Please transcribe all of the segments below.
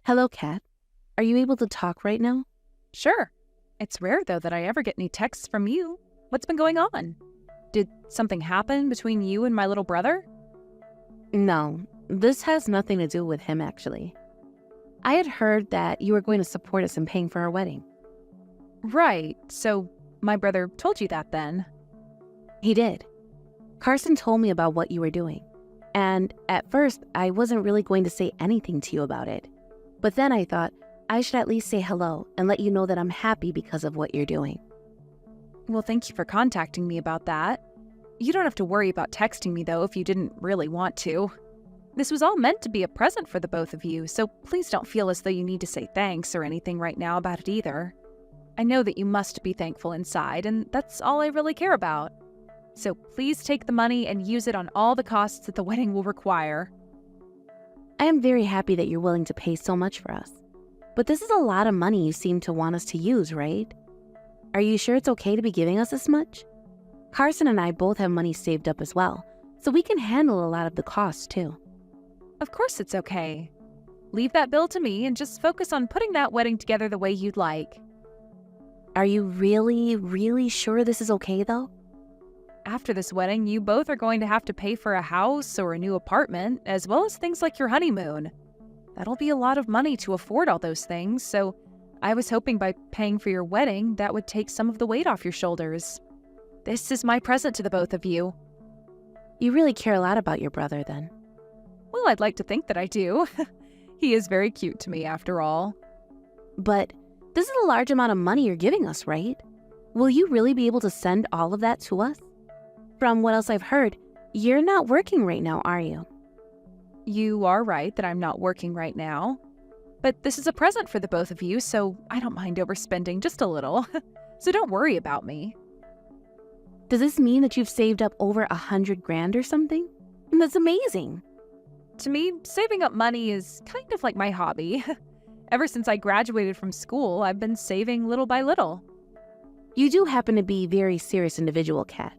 Hello, Kat. Are you able to talk right now? Sure. It's rare, though, that I ever get any texts from you. What's been going on? Did something happen between you and my little brother? No, this has nothing to do with him, actually. I had heard that you were going to support us in paying for our wedding. Right, so my brother told you that then. He did. Carson told me about what you were doing. And at first, I wasn't really going to say anything to you about it. But then I thought I should at least say hello and let you know that I'm happy because of what you're doing. Well, thank you for contacting me about that. You don't have to worry about texting me, though, if you didn't really want to. This was all meant to be a present for the both of you, so please don't feel as though you need to say thanks or anything right now about it either. I know that you must be thankful inside, and that's all I really care about. So please take the money and use it on all the costs that the wedding will require. I am very happy that you're willing to pay so much for us. But this is a lot of money you seem to want us to use, right? Are you sure it's okay to be giving us this much? Carson and I both have money saved up as well, so we can handle a lot of the costs too. Of course it's okay. Leave that bill to me and just focus on putting that wedding together the way you'd like. Are you really sure this is okay though? After this wedding, you both are going to have to pay for a house or a new apartment, as well as things like your honeymoon. That'll be a lot of money to afford all those things, so I was hoping by paying for your wedding, that would take some of the weight off your shoulders. This is my present to the both of you. You really care a lot about your brother then. Well, I'd like to think that I do. He is very cute to me, after all. But this is a large amount of money you're giving us, right? Will you really be able to send all of that to us? From what else I've heard, you're not working right now, are you? You are right that I'm not working right now. But this is a present for the both of you, so I don't mind overspending just a little. So don't worry about me. Does this mean that you've saved up over $100,000 or something? That's amazing. To me, saving up money is kind of like my hobby. Ever since I graduated from school, I've been saving little by little. You do happen to be a very serious individual, Kat.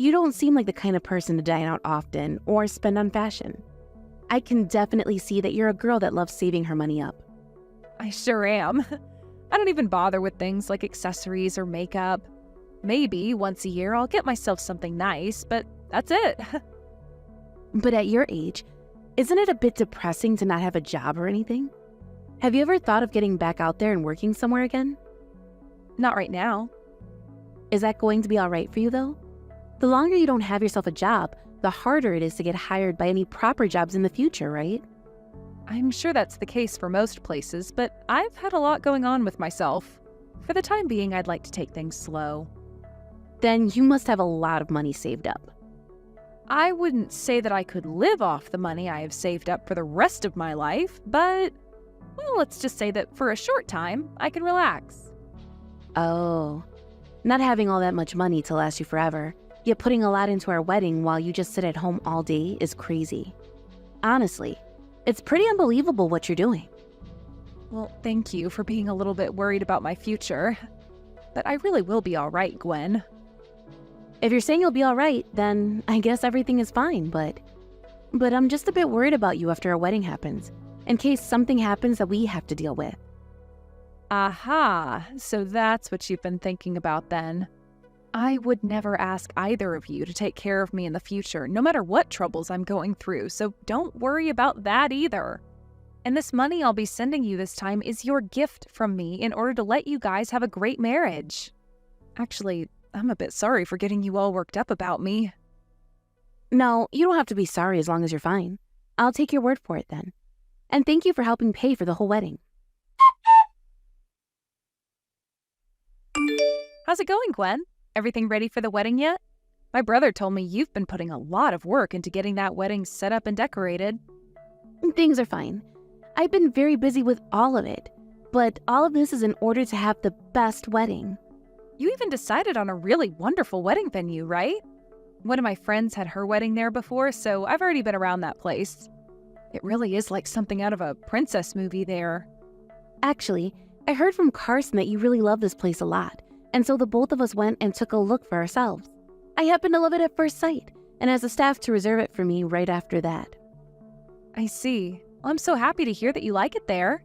You don't seem like the kind of person to dine out often or spend on fashion. I can definitely see that you're a girl that loves saving her money up. I sure am. I don't even bother with things like accessories or makeup. Maybe once a year I'll get myself something nice, but that's it. But at your age, isn't it a bit depressing to not have a job or anything? Have you ever thought of getting back out there and working somewhere again? Not right now. Is that going to be all right for you, though? The longer you don't have yourself a job, the harder it is to get hired by any proper jobs in the future, right? I'm sure that's the case for most places, but I've had a lot going on with myself. For the time being, I'd like to take things slow. Then you must have a lot of money saved up. I wouldn't say that I could live off the money I have saved up for the rest of my life, but, well, let's just say that for a short time, I can relax. Oh, not having all that much money to last you forever, yet putting a lot into our wedding while you just sit at home all day is crazy. Honestly, it's pretty unbelievable what you're doing. Well, thank you for being a little bit worried about my future. But I really will be all right, Gwen. If you're saying you'll be all right, then I guess everything is fine, but I'm just a bit worried about you after our wedding happens, in case something happens that we have to deal with. Aha, so that's what you've been thinking about then. I would never ask either of you to take care of me in the future, no matter what troubles I'm going through, so don't worry about that either. And this money I'll be sending you this time is your gift from me in order to let you guys have a great marriage. Actually, I'm a bit sorry for getting you all worked up about me. No, you don't have to be sorry as long as you're fine. I'll take your word for it then. And thank you for helping pay for the whole wedding. How's it going, Gwen? Everything ready for the wedding yet? My brother told me you've been putting a lot of work into getting that wedding set up and decorated. Things are fine. I've been very busy with all of it, but all of this is in order to have the best wedding. You even decided on a really wonderful wedding venue, right? One of my friends had her wedding there before, so I've already been around that place. It really is like something out of a princess movie there. Actually, I heard from Carson that you really love this place a lot, and so the both of us went and took a look for ourselves. I happened to love it at first sight, and asked the staff to reserve it for me right after that. I see. Well, I'm so happy to hear that you like it there.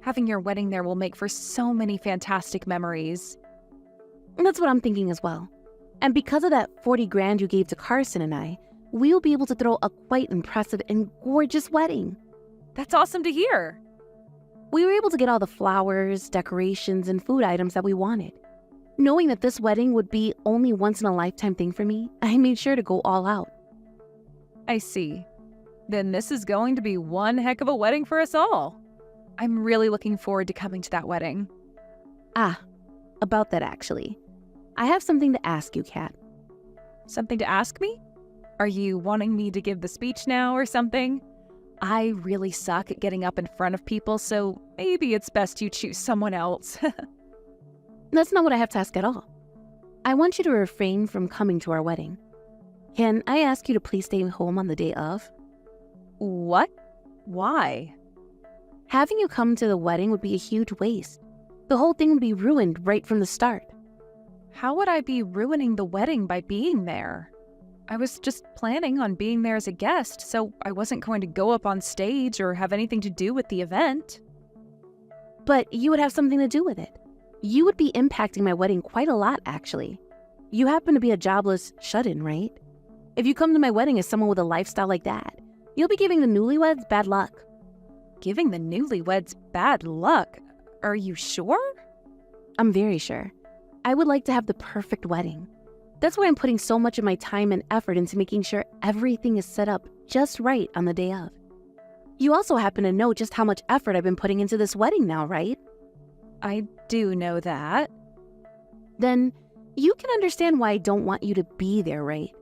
Having your wedding there will make for so many fantastic memories. And that's what I'm thinking as well. And because of that 40 grand you gave to Carson and I, we'll be able to throw a quite impressive and gorgeous wedding. That's awesome to hear. We were able to get all the flowers, decorations, and food items that we wanted. Knowing that this wedding would be only once in a lifetime thing for me, I made sure to go all out. I see. Then this is going to be one heck of a wedding for us all. I'm really looking forward to coming to that wedding. About that actually. I have something to ask you, Kat. Something to ask me? Are you wanting me to give the speech now or something? I really suck at getting up in front of people, so maybe it's best you choose someone else. That's not what I have to ask at all. I want you to refrain from coming to our wedding. Can I ask you to please stay home on the day of? What? Why? Having you come to the wedding would be a huge waste. The whole thing would be ruined right from the start. How would I be ruining the wedding by being there? I was just planning on being there as a guest, so I wasn't going to go up on stage or have anything to do with the event. But you would have something to do with it. You would be impacting my wedding quite a lot, actually. You happen to be a jobless shut-in, right? If you come to my wedding as someone with a lifestyle like that, you'll be giving the newlyweds bad luck. Giving the newlyweds bad luck? Are you sure? I'm very sure. I would like to have the perfect wedding. That's why I'm putting so much of my time and effort into making sure everything is set up just right on the day of. You also happen to know just how much effort I've been putting into this wedding now, right? I do know that. Then you can understand why I don't want you to be there, right?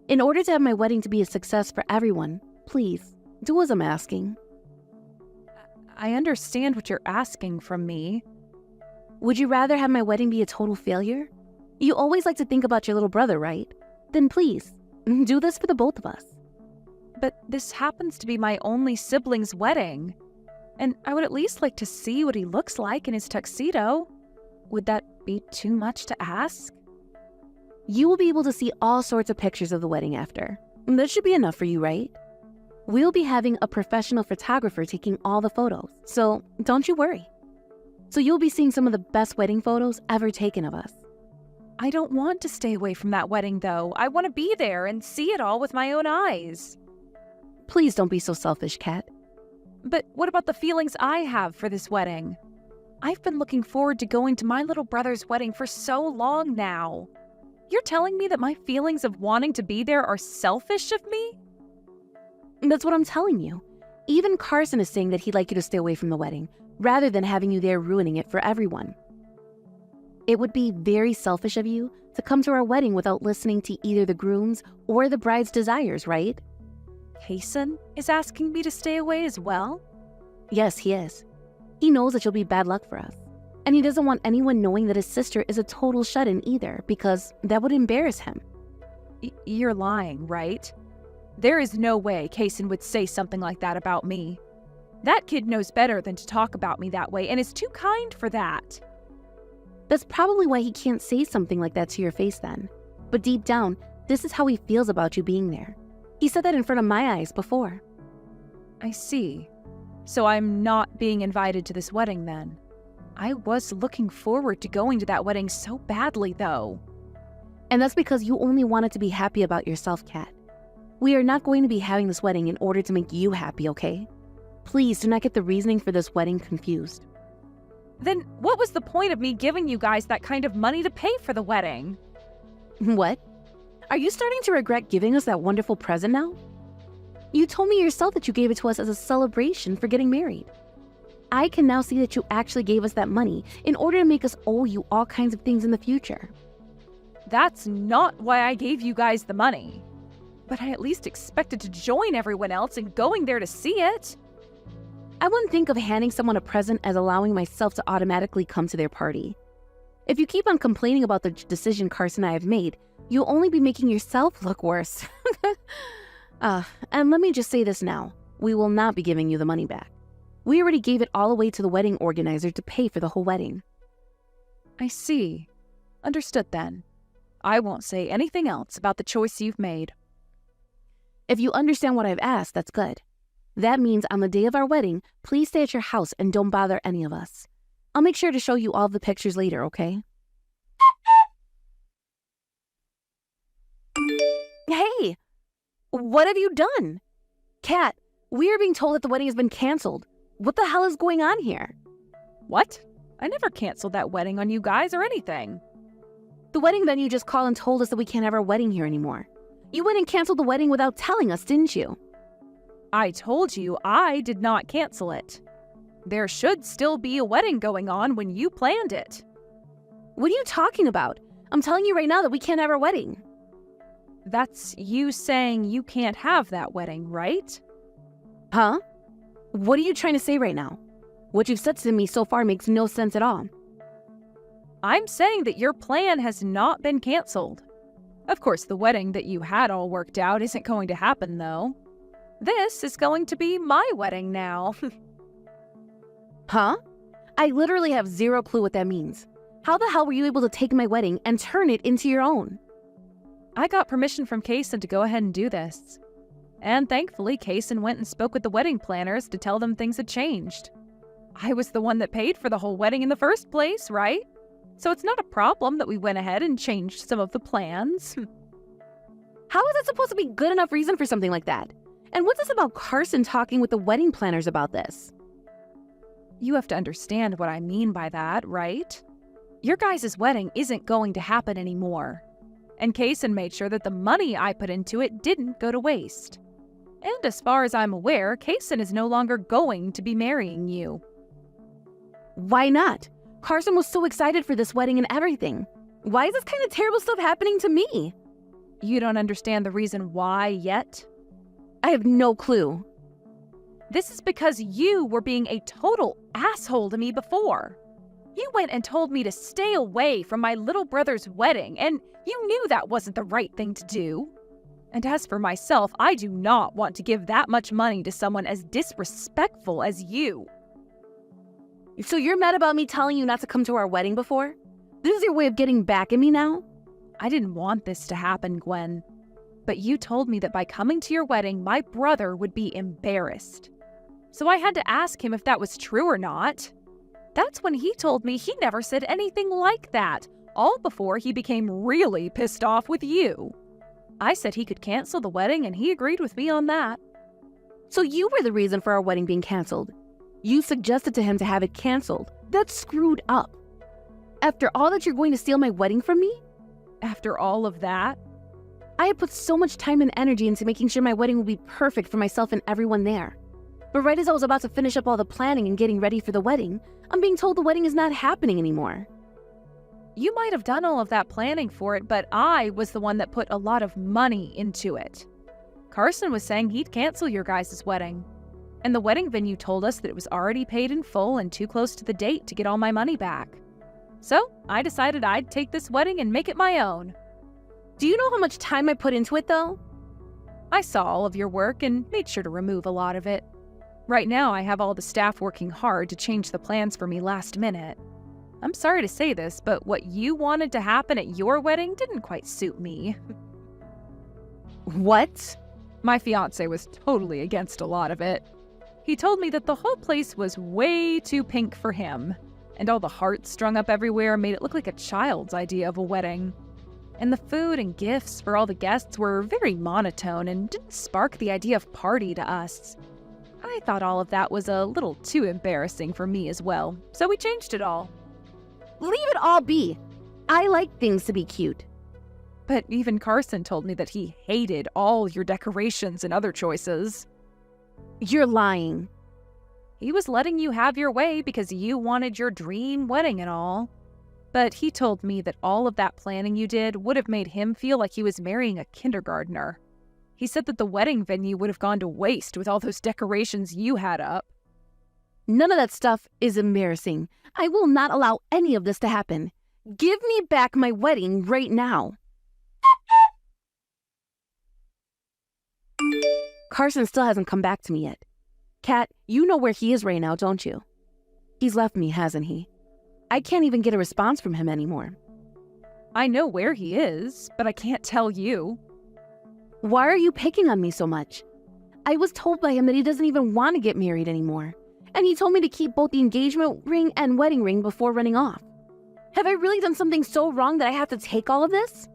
In order to have my wedding to be a success for everyone, please, do as I'm asking. I understand what you're asking from me. Would you rather have my wedding be a total failure? You always like to think about your little brother, right? Then please, do this for the both of us. But this happens to be my only sibling's wedding. And I would at least like to see what he looks like in his tuxedo. Would that be too much to ask? You will be able to see all sorts of pictures of the wedding after. That should be enough for you, right? We'll be having a professional photographer taking all the photos, so don't you worry. So you'll be seeing some of the best wedding photos ever taken of us. I don't want to stay away from that wedding, though. I want to be there and see it all with my own eyes. Please don't be so selfish, Kat. But what about the feelings I have for this wedding? I've been looking forward to going to my little brother's wedding for so long now. You're telling me that my feelings of wanting to be there are selfish of me? That's what I'm telling you. Even Carson is saying that he'd like you to stay away from the wedding, rather than having you there ruining it for everyone. It would be very selfish of you to come to our wedding without listening to either the groom's or the bride's desires, right? Kason is asking me to stay away as well? Yes, he is. He knows that you'll be bad luck for us. And he doesn't want anyone knowing that his sister is a total shut-in either, because that would embarrass him. You're lying, right? There is no way Kason would say something like that about me. That kid knows better than to talk about me that way and is too kind for that. That's probably why he can't say something like that to your face then. But deep down, this is how he feels about you being there. He said that in front of my eyes before. I see. So I'm not being invited to this wedding then. I was looking forward to going to that wedding so badly, though. And that's because you only wanted to be happy about yourself, Kat. We are not going to be having this wedding in order to make you happy, okay? Please do not get the reasoning for this wedding confused. Then what was the point of me giving you guys that kind of money to pay for the wedding? What? Are you starting to regret giving us that wonderful present now? You told me yourself that you gave it to us as a celebration for getting married. I can now see that you actually gave us that money in order to make us owe you all kinds of things in the future. That's not why I gave you guys the money. But I at least expected to join everyone else in going there to see it. I wouldn't think of handing someone a present as allowing myself to automatically come to their party. If you keep on complaining about the decision Carson and I have made, you'll only be making yourself look worse. And let me just say this now. We will not be giving you the money back. We already gave it all away to the wedding organizer to pay for the whole wedding. I see. Understood then. I won't say anything else about the choice you've made. If you understand what I've asked, that's good. That means on the day of our wedding, please stay at your house and don't bother any of us. I'll make sure to show you all the pictures later, okay? Hey, what have you done? Kat, we are being told that the wedding has been canceled. What the hell is going on here? What? I never canceled that wedding on you guys or anything. The wedding venue just called and told us that we can't have our wedding here anymore. You went and canceled the wedding without telling us, didn't you? I told you I did not cancel it. There should still be a wedding going on when you planned it. What are you talking about? I'm telling you right now that we can't have our wedding. That's you saying you can't have that wedding, right? Huh? What are you trying to say right now? What you've said to me so far makes no sense at all. I'm saying that your plan has not been canceled. Of course, the wedding that you had all worked out isn't going to happen, though. This is going to be my wedding now. Huh? I literally have zero clue what that means. How the hell were you able to take my wedding and turn it into your own? I got permission from Kaysen to go ahead and do this. And thankfully, Kaysen went and spoke with the wedding planners to tell them things had changed. I was the one that paid for the whole wedding in the first place, right? So it's not a problem that we went ahead and changed some of the plans. How is that supposed to be good enough reason for something like that? And what's this about Carson talking with the wedding planners about this? You have to understand what I mean by that, right? Your guys' wedding isn't going to happen anymore. And Kaysen made sure that the money I put into it didn't go to waste. And as far as I'm aware, Kaysen is no longer going to be marrying you. Why not? Carson was so excited for this wedding and everything. Why is this kind of terrible stuff happening to me? You don't understand the reason why yet? I have no clue. This is because you were being a total asshole to me before. You went and told me to stay away from my little brother's wedding, and you knew that wasn't the right thing to do. And as for myself, I do not want to give that much money to someone as disrespectful as you. So you're mad about me telling you not to come to our wedding before? This is your way of getting back at me now? I didn't want this to happen, Gwen. But you told me that by coming to your wedding, my brother would be embarrassed. So I had to ask him if that was true or not. That's when he told me he never said anything like that, all before he became really pissed off with you. I said he could cancel the wedding, and he agreed with me on that. So you were the reason for our wedding being canceled. You suggested to him to have it canceled. That's screwed up. After all that, you're going to steal my wedding from me? After all of that? I had put so much time and energy into making sure my wedding would be perfect for myself and everyone there. But right as I was about to finish up all the planning and getting ready for the wedding, I'm being told the wedding is not happening anymore. You might have done all of that planning for it, but I was the one that put a lot of money into it. Carson was saying he'd cancel your guys' wedding. And the wedding venue told us that it was already paid in full and too close to the date to get all my money back. So I decided I'd take this wedding and make it my own. Do you know how much time I put into it, though? I saw all of your work and made sure to remove a lot of it. Right now, I have all the staff working hard to change the plans for me last minute. I'm sorry to say this, but what you wanted to happen at your wedding didn't quite suit me. What? My fiancé was totally against a lot of it. He told me that the whole place was way too pink for him, and all the hearts strung up everywhere made it look like a child's idea of a wedding. And the food and gifts for all the guests were very monotone and didn't spark the idea of party to us. I thought all of that was a little too embarrassing for me as well, so we changed it all. Leave it all be. I like things to be cute. But even Carson told me that he hated all your decorations and other choices. You're lying. He was letting you have your way because you wanted your dream wedding and all. But he told me that all of that planning you did would have made him feel like he was marrying a kindergartner. He said that the wedding venue would have gone to waste with all those decorations you had up. None of that stuff is embarrassing. I will not allow any of this to happen. Give me back my wedding right now. Carson still hasn't come back to me yet. Kat, you know where he is right now, don't you? He's left me, hasn't he? I can't even get a response from him anymore. I know where he is, but I can't tell you. Why are you picking on me so much? I was told by him that he doesn't even want to get married anymore. And he told me to keep both the engagement ring and wedding ring before running off. Have I really done something so wrong that I have to take all of this?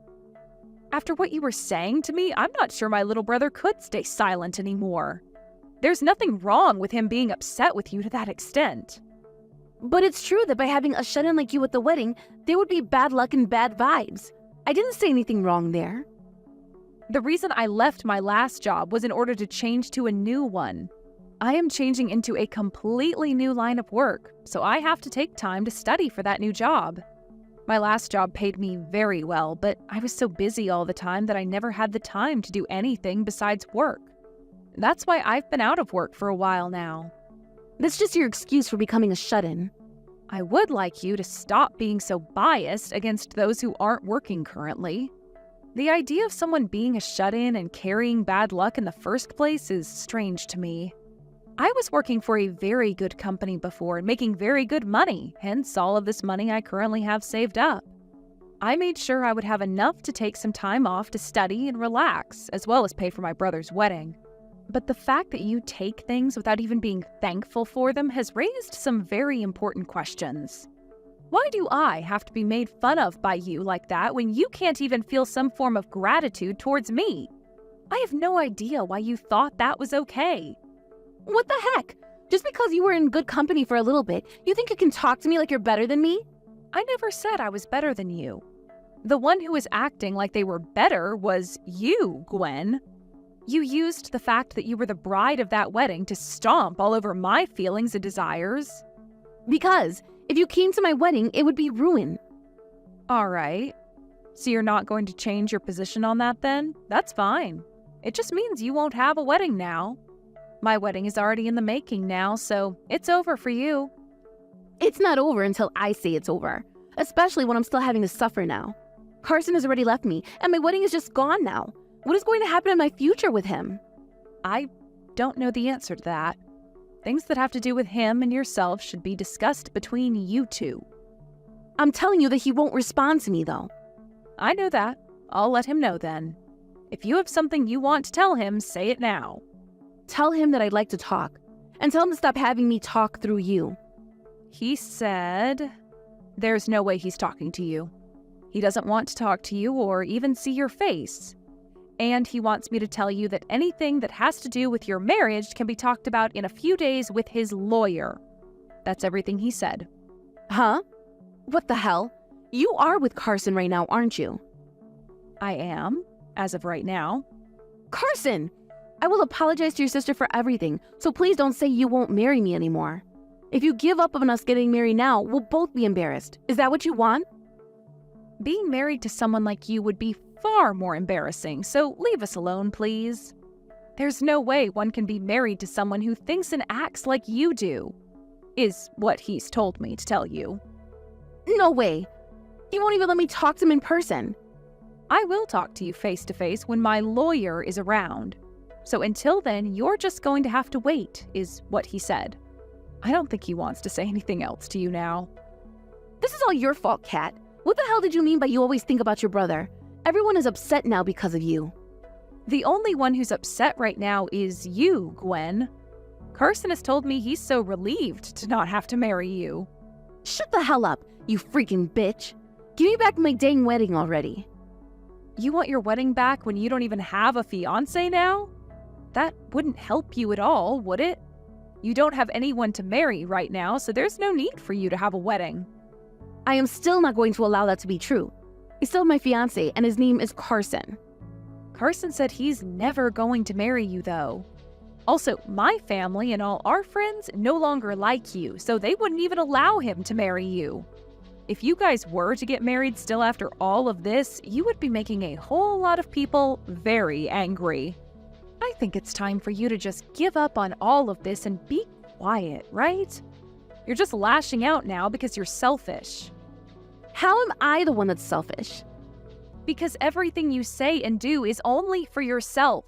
After what you were saying to me, I'm not sure my little brother could stay silent anymore. There's nothing wrong with him being upset with you to that extent. But it's true that by having a shut-in like you at the wedding, there would be bad luck and bad vibes. I didn't say anything wrong there. The reason I left my last job was in order to change to a new one. I am changing into a completely new line of work, so I have to take time to study for that new job. My last job paid me very well, but I was so busy all the time that I never had the time to do anything besides work. That's why I've been out of work for a while now. That's just your excuse for becoming a shut-in. I would like you to stop being so biased against those who aren't working currently. The idea of someone being a shut-in and carrying bad luck in the first place is strange to me. I was working for a very good company before and making very good money, hence all of this money I currently have saved up. I made sure I would have enough to take some time off to study and relax, as well as pay for my brother's wedding. But the fact that you take things without even being thankful for them has raised some very important questions. Why do I have to be made fun of by you like that when you can't even feel some form of gratitude towards me? I have no idea why you thought that was okay. What the heck? Just because you were in good company for a little bit, you think you can talk to me like you're better than me? I never said I was better than you. The one who was acting like they were better was you, Gwen. You used the fact that you were the bride of that wedding to stomp all over my feelings and desires. Because if you came to my wedding, it would be ruin. All right. So you're not going to change your position on that then? That's fine. It just means you won't have a wedding now. My wedding is already in the making now, so it's over for you. It's not over until I say it's over, especially when I'm still having to suffer now. Carson has already left me, and my wedding is just gone now. What is going to happen in my future with him? I don't know the answer to that. Things that have to do with him and yourself should be discussed between you two. I'm telling you that he won't respond to me, though. I know that. I'll let him know then. If you have something you want to tell him, say it now. Tell him that I'd like to talk, and tell him to stop having me talk through you. He said there's no way he's talking to you. He doesn't want to talk to you or even see your face. And he wants me to tell you that anything that has to do with your marriage can be talked about in a few days with his lawyer. That's everything he said. Huh? What the hell? You are with Carson right now, aren't you? I am, as of right now. Carson! I will apologize to your sister for everything, so please don't say you won't marry me anymore. If you give up on us getting married now, we'll both be embarrassed. Is that what you want? Being married to someone like you would be far more embarrassing, so leave us alone, please. There's no way one can be married to someone who thinks and acts like you do, is what he's told me to tell you. No way. He won't even let me talk to him in person. I will talk to you face to face when my lawyer is around. So until then, you're just going to have to wait, is what he said. I don't think he wants to say anything else to you now. This is all your fault, Kat. What the hell did you mean by you always think about your brother? Everyone is upset now because of you. The only one who's upset right now is you, Gwen. Carson has told me he's so relieved to not have to marry you. Shut the hell up, you freaking bitch. Give me back my dang wedding already. You want your wedding back when you don't even have a fiancé now? That wouldn't help you at all, would it? You don't have anyone to marry right now, so there's no need for you to have a wedding. I am still not going to allow that to be true. He's still my fiancé, and his name is Carson. Carson said he's never going to marry you, though. Also, my family and all our friends no longer like you, so they wouldn't even allow him to marry you. If you guys were to get married still after all of this, you would be making a whole lot of people very angry. I think it's time for you to just give up on all of this and be quiet, right? You're just lashing out now because you're selfish. How am I the one that's selfish? Because everything you say and do is only for yourself.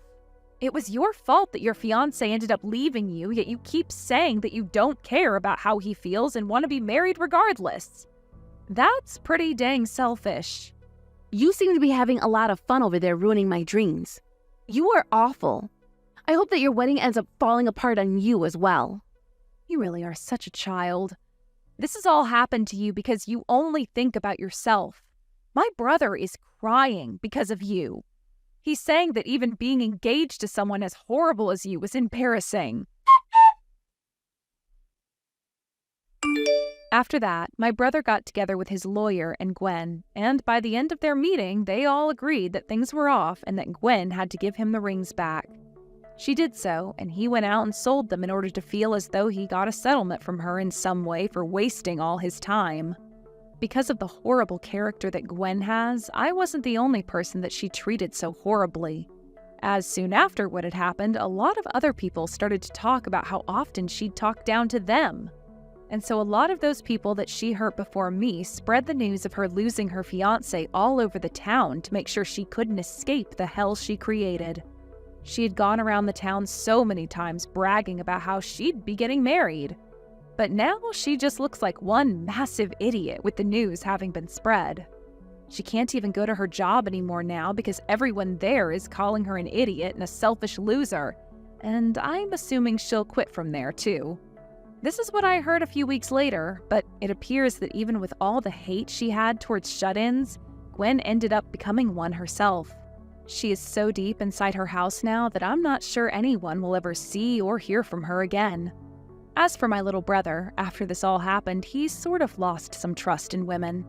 It was your fault that your fiancé ended up leaving you, yet you keep saying that you don't care about how he feels and want to be married regardless. That's pretty dang selfish. You seem to be having a lot of fun over there ruining my dreams. You are awful. I hope that your wedding ends up falling apart on you as well. You really are such a child. This has all happened to you because you only think about yourself. My brother is crying because of you. He's saying that even being engaged to someone as horrible as you was embarrassing. After that, my brother got together with his lawyer and Gwen, and by the end of their meeting, they all agreed that things were off and that Gwen had to give him the rings back. She did so, and he went out and sold them in order to feel as though he got a settlement from her in some way for wasting all his time. Because of the horrible character that Gwen has, I wasn't the only person that she treated so horribly. As soon after what had happened, a lot of other people started to talk about how often she'd talk down to them. And so a lot of those people that she hurt before me spread the news of her losing her fiancé all over the town to make sure she couldn't escape the hell she created. She had gone around the town so many times bragging about how she'd be getting married. But now she just looks like one massive idiot with the news having been spread. She can't even go to her job anymore now because everyone there is calling her an idiot and a selfish loser. And I'm assuming she'll quit from there too. This is what I heard a few weeks later, but it appears that even with all the hate she had towards shut-ins, Gwen ended up becoming one herself. She is so deep inside her house now that I'm not sure anyone will ever see or hear from her again. As for my little brother, after this all happened, he's sort of lost some trust in women.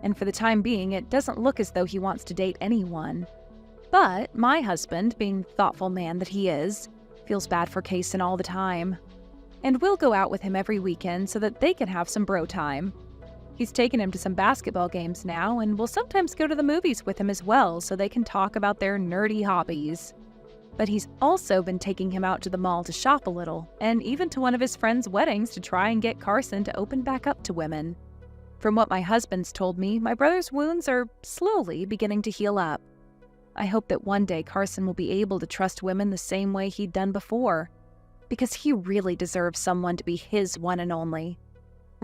And for the time being, it doesn't look as though he wants to date anyone. But my husband, being the thoughtful man that he is, feels bad for Kaysen all the time. And we'll go out with him every weekend so that they can have some bro time. He's taken him to some basketball games now, and we'll sometimes go to the movies with him as well so they can talk about their nerdy hobbies. But he's also been taking him out to the mall to shop a little, and even to one of his friends' weddings to try and get Carson to open back up to women. From what my husband's told me, my brother's wounds are slowly beginning to heal up. I hope that one day Carson will be able to trust women the same way he'd done before, because he really deserves someone to be his one and only.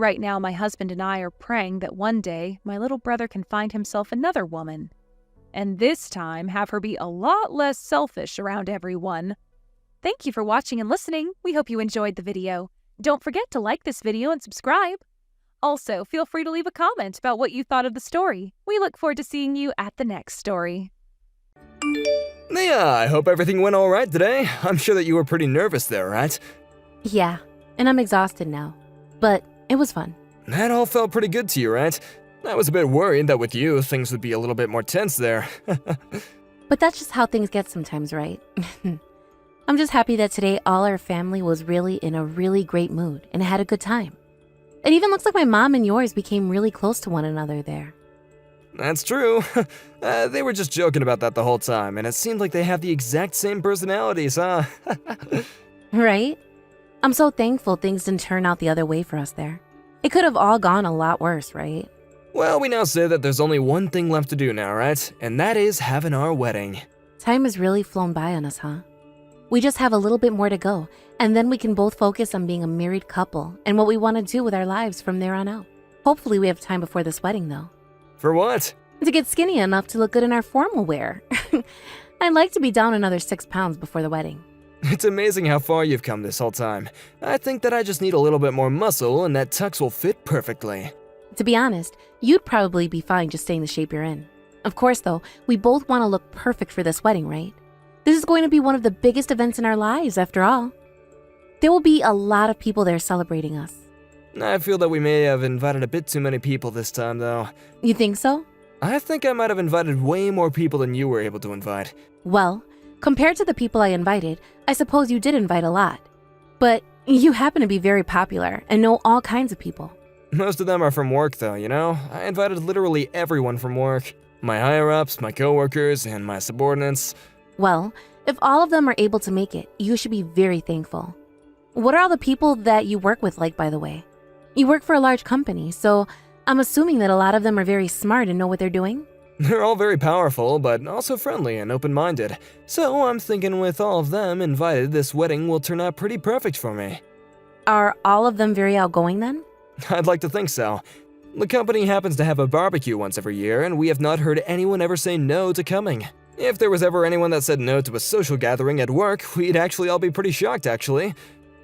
Right now, my husband and I are praying that one day my little brother can find himself another woman, and this time have her be a lot less selfish around everyone. Thank you for watching and listening. We hope you enjoyed the video. Don't forget to like this video and subscribe. Also, feel free to leave a comment about what you thought of the story. We look forward to seeing you at the next story. Yeah, I hope everything went all right today. I'm sure that you were pretty nervous there, right? Yeah, and I'm exhausted now. But it was fun. That all felt pretty good to you, right? I was a bit worried that with you, things would be a little bit more tense there. But that's just how things get sometimes, right? I'm just happy that today all our family was really in a really great mood and had a good time. It even looks like my mom and yours became really close to one another there. That's true. They were just joking about that the whole time, and it seemed like they have the exact same personalities, huh? Right? I'm so thankful things didn't turn out the other way for us there. It could have all gone a lot worse, right? Well, we now say that there's only one thing left to do now, right? And that is having our wedding. Time has really flown by on us, huh? We just have a little bit more to go, and then we can both focus on being a married couple and what we want to do with our lives from there on out. Hopefully we have time before this wedding, though. For what? To get skinny enough to look good in our formal wear. I'd like to be down another 6 pounds before the wedding. It's amazing how far you've come this whole time. I think that I just need a little bit more muscle and that tux will fit perfectly. To be honest, you'd probably be fine just staying the shape you're in. Of course, though, we both want to look perfect for this wedding, right? This is going to be one of the biggest events in our lives, after all. There will be a lot of people there celebrating us. I feel that we may have invited a bit too many people this time, though. You think so? I think I might have invited way more people than you were able to invite. Well, compared to the people I invited, I suppose you did invite a lot. But you happen to be very popular and know all kinds of people. Most of them are from work, though, you know? I invited literally everyone from work. My higher-ups, my coworkers, and my subordinates. Well, if all of them are able to make it, you should be very thankful. What are all the people that you work with like, by the way? You work for a large company, so I'm assuming that a lot of them are very smart and know what they're doing? They're all very powerful, but also friendly and open-minded. So I'm thinking with all of them invited, this wedding will turn out pretty perfect for me. Are all of them very outgoing then? I'd like to think so. The company happens to have a barbecue once every year, and we have not heard anyone ever say no to coming. If there was ever anyone that said no to a social gathering at work, we'd actually all be pretty shocked, actually.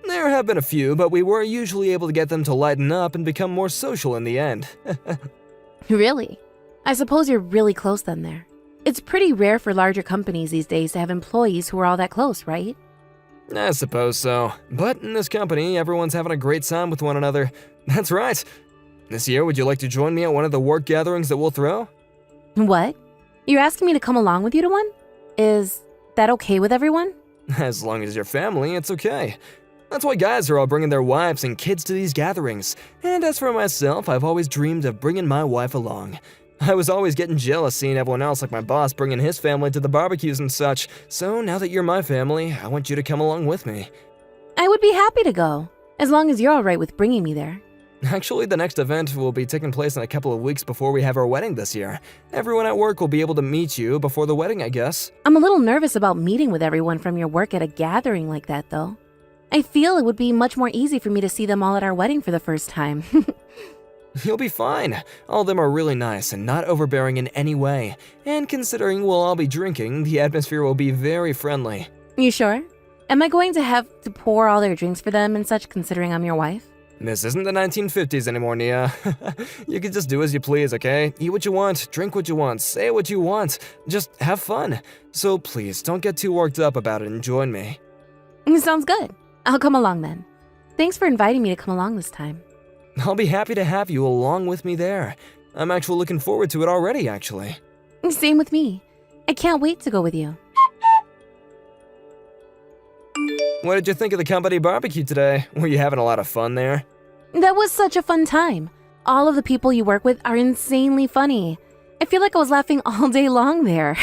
There have been a few, but we were usually able to get them to lighten up and become more social in the end. Really? I suppose you're really close then there. It's pretty rare for larger companies these days to have employees who are all that close, right? I suppose so. But in this company, everyone's having a great time with one another. That's right. This year, would you like to join me at one of the work gatherings that we'll throw? What? You're asking me to come along with you to one? Is that okay with everyone? As long as you're family, it's okay. That's why guys are all bringing their wives and kids to these gatherings. And as for myself, I've always dreamed of bringing my wife along. I was always getting jealous seeing everyone else like my boss bringing his family to the barbecues and such. So now that you're my family, I want you to come along with me. I would be happy to go, as long as you're all right with bringing me there. Actually, the next event will be taking place in a couple of weeks before we have our wedding this year. Everyone at work will be able to meet you before the wedding, I guess. I'm a little nervous about meeting with everyone from your work at a gathering like that, though. I feel it would be much more easy for me to see them all at our wedding for the first time. You'll be fine. All of them are really nice and not overbearing in any way. And considering we'll all be drinking, the atmosphere will be very friendly. You sure? Am I going to have to pour all their drinks for them and such, considering I'm your wife? This isn't the 1950s anymore, Nia. You can just do as you please, okay? Eat what you want, drink what you want, say what you want. Just have fun. So please, don't get too worked up about it and join me. Sounds good. I'll come along then. Thanks for inviting me to come along this time. I'll be happy to have you along with me there. I'm actually looking forward to it already, actually. Same with me. I can't wait to go with you. What did you think of the company barbecue today? Were you having a lot of fun there? That was such a fun time. All of the people you work with are insanely funny. I feel like I was laughing all day long there.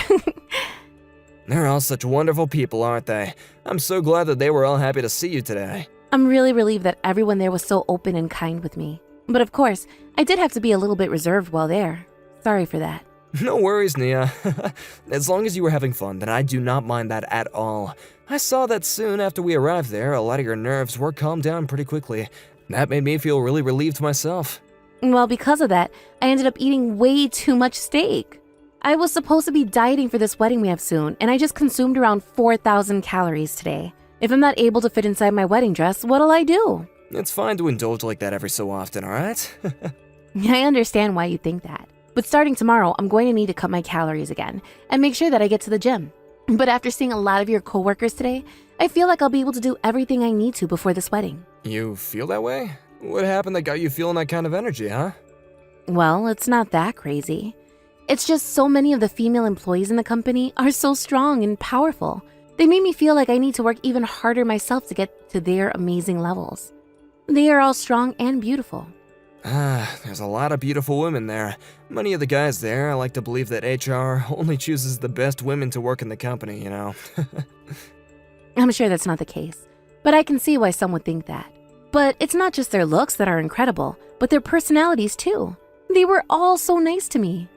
They're all such wonderful people, aren't they? I'm so glad that they were all happy to see you today. I'm really relieved that everyone there was so open and kind with me. But of course, I did have to be a little bit reserved while there. Sorry for that. No worries, Nia. As long as you were having fun, then I do not mind that at all. I saw that soon after we arrived there, a lot of your nerves were calmed down pretty quickly. That made me feel really relieved myself. Well, because of that, I ended up eating way too much steak. I was supposed to be dieting for this wedding we have soon, and I just consumed around 4,000 calories today. If I'm not able to fit inside my wedding dress, what'll I do? It's fine to indulge like that every so often, alright? I understand why you think that. But starting tomorrow, I'm going to need to cut my calories again and make sure that I get to the gym. But after seeing a lot of your coworkers today, I feel like I'll be able to do everything I need to before this wedding. You feel that way? What happened that got you feeling that kind of energy, huh? Well, it's not that crazy. It's just so many of the female employees in the company are so strong and powerful. They made me feel like I need to work even harder myself to get to their amazing levels. They are all strong and beautiful. There's a lot of beautiful women there. Many of the guys there, I like to believe that HR only chooses the best women to work in the company, you know. I'm sure that's not the case, but I can see why some would think that. But it's not just their looks that are incredible, but their personalities too. They were all so nice to me.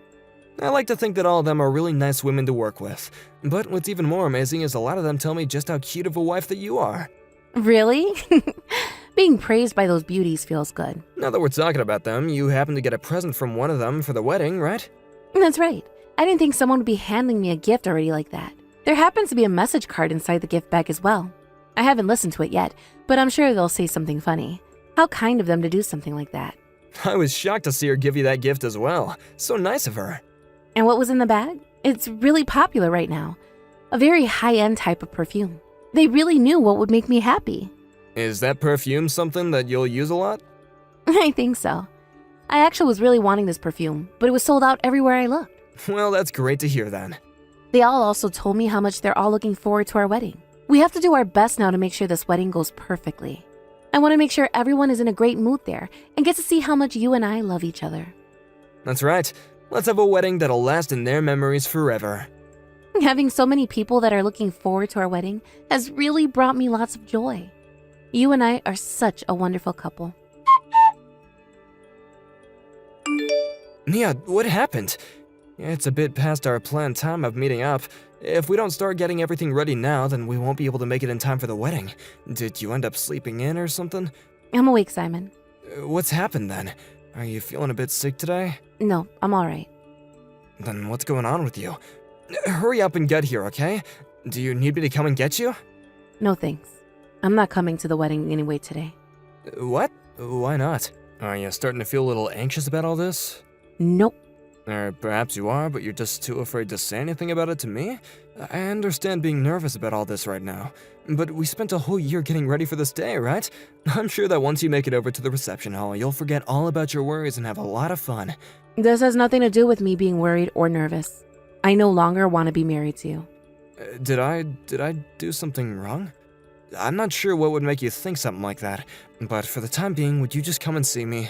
I like to think that all of them are really nice women to work with. But what's even more amazing is a lot of them tell me just how cute of a wife that you are. Really? Being praised by those beauties feels good. Now that we're talking about them, you happen to get a present from one of them for the wedding, right? That's right. I didn't think someone would be handing me a gift already like that. There happens to be a message card inside the gift bag as well. I haven't listened to it yet, but I'm sure they'll say something funny. How kind of them to do something like that. I was shocked to see her give you that gift as well. So nice of her. And what was in the bag? It's really popular right now. A very high-end type of perfume. They really knew what would make me happy. Is that perfume something that you'll use a lot? I think so. I actually was really wanting this perfume, but it was sold out everywhere I looked. Well, that's great to hear then. They all also told me how much they're all looking forward to our wedding. We have to do our best now to make sure this wedding goes perfectly. I want to make sure everyone is in a great mood there and get to see how much you and I love each other. That's right. Let's have a wedding that'll last in their memories forever. Having so many people that are looking forward to our wedding has really brought me lots of joy. You and I are such a wonderful couple. Nia, what happened? It's a bit past our planned time of meeting up. If we don't start getting everything ready now, then we won't be able to make it in time for the wedding. Did you end up sleeping in or something? I'm awake, Simon. What's happened then? Are you feeling a bit sick today? No, I'm all right. Then what's going on with you? Hurry up and get here, okay? Do you need me to come and get you? No thanks. I'm not coming to the wedding anyway today. What? Why not? Are you starting to feel a little anxious about all this? Nope. Or perhaps you are, but you're just too afraid to say anything about it to me? I understand being nervous about all this right now, but we spent a whole year getting ready for this day, right? I'm sure that once you make it over to the reception hall, you'll forget all about your worries and have a lot of fun. This has nothing to do with me being worried or nervous. I no longer want to be married to you. Did I do something wrong? I'm not sure what would make you think something like that, but for the time being, would you just come and see me?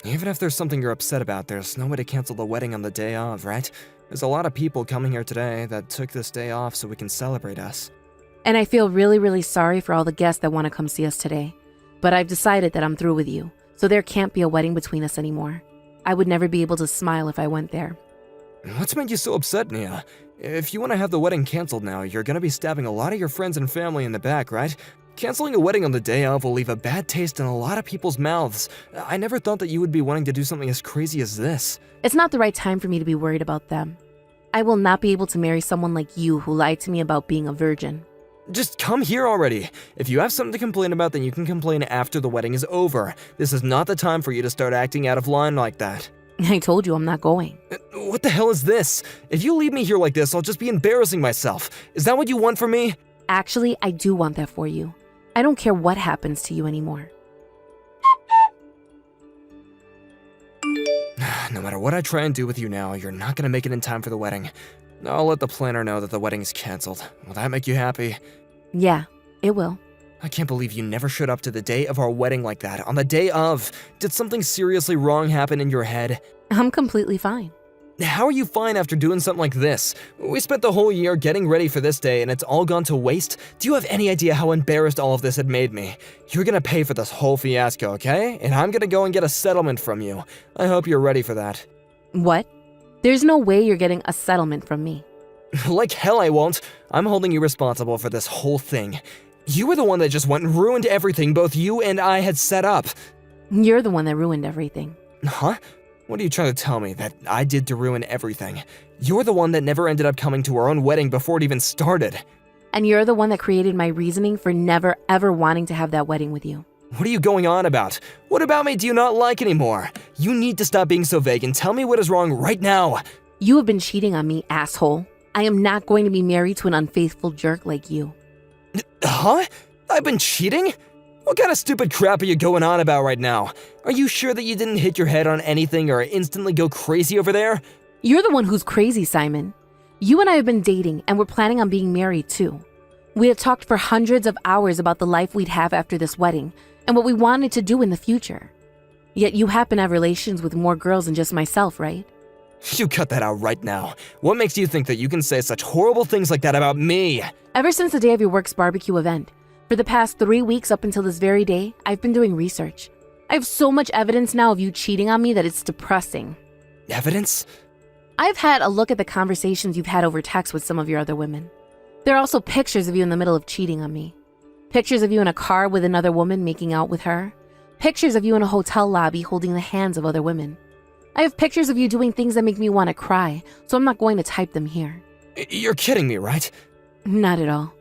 Even if there's something you're upset about, there's no way to cancel the wedding on the day of, right? There's a lot of people coming here today that took this day off so we can celebrate us. And I feel really, really sorry for all the guests that want to come see us today. But I've decided that I'm through with you, so there can't be a wedding between us anymore. I would never be able to smile if I went there. What's made you so upset, Nia? If you want to have the wedding canceled now, you're gonna be stabbing a lot of your friends and family in the back, right? Canceling a wedding on the day of will leave a bad taste in a lot of people's mouths. I never thought that you would be wanting to do something as crazy as this. It's not the right time for me to be worried about them. I will not be able to marry someone like you who lied to me about being a virgin. Just come here already. If you have something to complain about, then you can complain after the wedding is over. This is not the time for you to start acting out of line like that. I told you I'm not going. What the hell is this? If you leave me here like this, I'll just be embarrassing myself. Is that what you want from me? Actually, I do want that for you. I don't care what happens to you anymore. No matter what I try and do with you now, you're not gonna make it in time for the wedding. I'll let the planner know that the wedding is canceled. Will that make you happy? Yeah, it will. I can't believe you never showed up to the day of our wedding like that. On the day of. Did something seriously wrong happen in your head? I'm completely fine. How are you fine after doing something like this? We spent the whole year getting ready for this day and it's all gone to waste? Do you have any idea how embarrassed all of this had made me? You're gonna pay for this whole fiasco, okay? And I'm gonna go and get a settlement from you. I hope you're ready for that. What? There's no way you're getting a settlement from me. Like hell I won't. I'm holding you responsible for this whole thing. You were the one that just went and ruined everything both you and I had set up. You're the one that ruined everything. Huh? What are you trying to tell me, that I did to ruin everything? You're the one that never ended up coming to our own wedding before it even started. And you're the one that created my reasoning for never ever wanting to have that wedding with you. What are you going on about? What about me do you not like anymore? You need to stop being so vague and tell me what is wrong right now. You have been cheating on me, asshole. I am not going to be married to an unfaithful jerk like you. Huh? I've been cheating? What kind of stupid crap are you going on about right now? Are you sure that you didn't hit your head on anything or instantly go crazy over there? You're the one who's crazy, Simon. You and I have been dating and we're planning on being married too. We had talked for hundreds of hours about the life we'd have after this wedding and what we wanted to do in the future. Yet you happen to have relations with more girls than just myself, right? You cut that out right now. What makes you think that you can say such horrible things like that about me? Ever since the day of your work's barbecue event, for the past 3 weeks up until this very day, I've been doing research. I have so much evidence now of you cheating on me that it's depressing. Evidence? I've had a look at the conversations you've had over text with some of your other women. There are also pictures of you in the middle of cheating on me. Pictures of you in a car with another woman making out with her. Pictures of you in a hotel lobby holding the hands of other women. I have pictures of you doing things that make me want to cry, so I'm not going to type them here. You're kidding me, right? Not at all.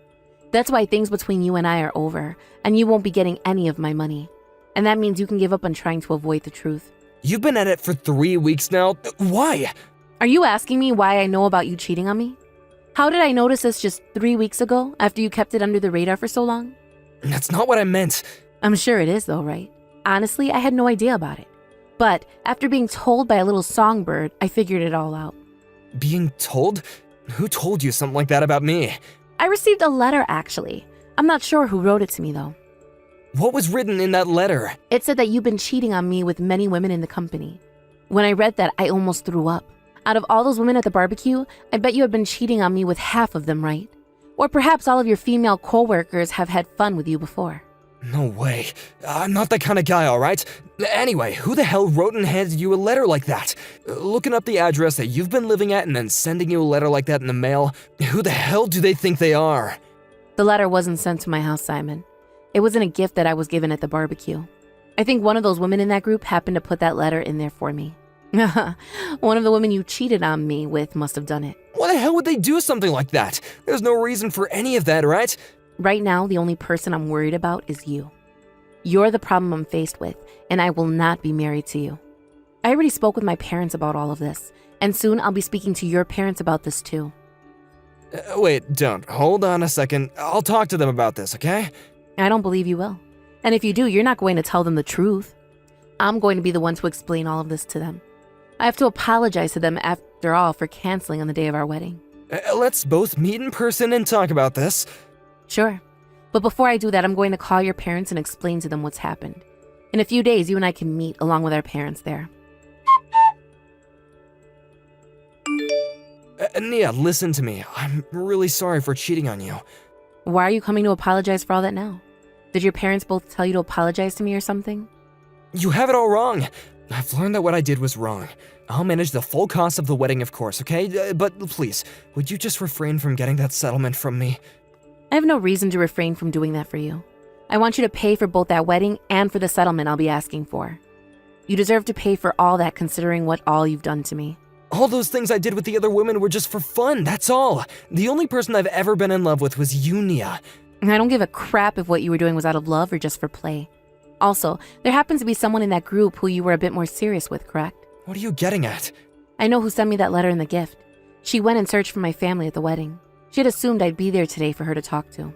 That's why things between you and I are over, and you won't be getting any of my money. And that means you can give up on trying to avoid the truth. You've been at it for 3 weeks now. Why? Are you asking me why I know about you cheating on me? How did I notice this just 3 weeks ago after you kept it under the radar for so long? That's not what I meant. I'm sure it is though, right? Honestly, I had no idea about it. But after being told by a little songbird, I figured it all out. Being told? Who told you something like that about me? I received a letter, actually. I'm not sure who wrote it to me, though. What was written in that letter? It said that you've been cheating on me with many women in the company. When I read that, I almost threw up. Out of all those women at the barbecue, I bet you have been cheating on me with half of them, right? Or perhaps all of your female co-workers have had fun with you before. No way. I'm not that kind of guy, alright? Anyway, who the hell wrote and handed you a letter like that? Looking up the address that you've been living at and then sending you a letter like that in the mail, who the hell do they think they are? The letter wasn't sent to my house, Simon. It wasn't a gift that I was given at the barbecue. I think one of those women in that group happened to put that letter in there for me. One of the women you cheated on me with must have done it. Why the hell would they do something like that? There's no reason for any of that, right? Right now, the only person I'm worried about is you. You're the problem I'm faced with, and I will not be married to you. I already spoke with my parents about all of this, and soon I'll be speaking to your parents about this too. Wait, don't. Hold on a second. I'll talk to them about this, okay? I don't believe you will. And if you do, you're not going to tell them the truth. I'm going to be the one to explain all of this to them. I have to apologize to them after all for canceling on the day of our wedding. Let's both meet in person and talk about this. Sure. But before I do that, I'm going to call your parents and explain to them what's happened. In a few days, you and I can meet along with our parents there. Nia, listen to me. I'm really sorry for cheating on you. Why are you coming to apologize for all that now? Did your parents both tell you to apologize to me or something? You have it all wrong. I've learned that what I did was wrong. I'll manage the full cost of the wedding, of course, okay? But please, would you just refrain from getting that settlement from me? I have no reason to refrain from doing that for you. I want you to pay for both that wedding and for the settlement I'll be asking for. You deserve to pay for all that considering what all you've done to me. All those things I did with the other women were just for fun, that's all. The only person I've ever been in love with was you, Nia. And I don't give a crap if what you were doing was out of love or just for play. Also, there happens to be someone in that group who you were a bit more serious with, correct? What are you getting at? I know who sent me that letter and the gift. She went and searched for my family at the wedding. She had assumed I'd be there today for her to talk to.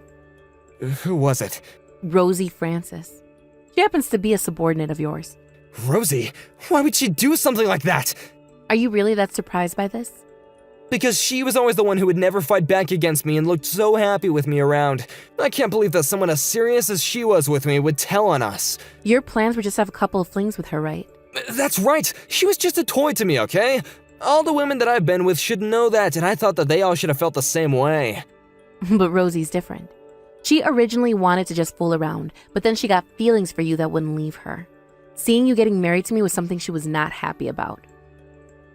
Who was it? Rosie Francis. She happens to be a subordinate of yours. Rosie? Why would she do something like that? Are you really that surprised by this? Because she was always the one who would never fight back against me and looked so happy with me around. I can't believe that someone as serious as she was with me would tell on us. Your plans were just to have a couple of flings with her, right? That's right. She was just a toy to me, okay? All the women that I've been with should know that, and I thought that they all should have felt the same way. But Rosie's different. She originally wanted to just fool around, but then she got feelings for you that wouldn't leave her. Seeing you getting married to me was something she was not happy about.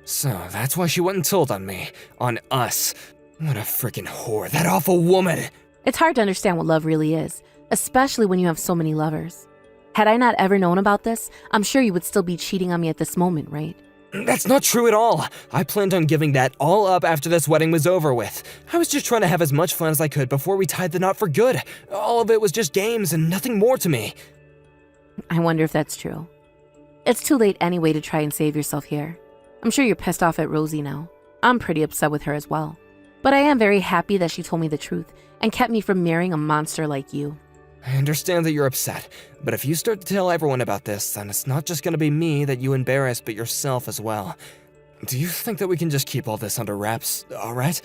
So that's why she went and told on me. On us. What a freaking whore. That awful woman. It's hard to understand what love really is, especially when you have so many lovers. Had I not ever known about this, I'm sure you would still be cheating on me at this moment, right? That's not true at all. I planned on giving that all up after this wedding was over with. I was just trying to have as much fun as I could before we tied the knot for good. All of it was just games and nothing more to me. I wonder if that's true. It's too late anyway to try and save yourself here. I'm sure you're pissed off at Rosie now. I'm pretty upset with her as well. But I am very happy that she told me the truth and kept me from marrying a monster like you. I understand that you're upset, but if you start to tell everyone about this, then it's not just gonna be me that you embarrass, but yourself as well. Do you think that we can just keep all this under wraps, alright?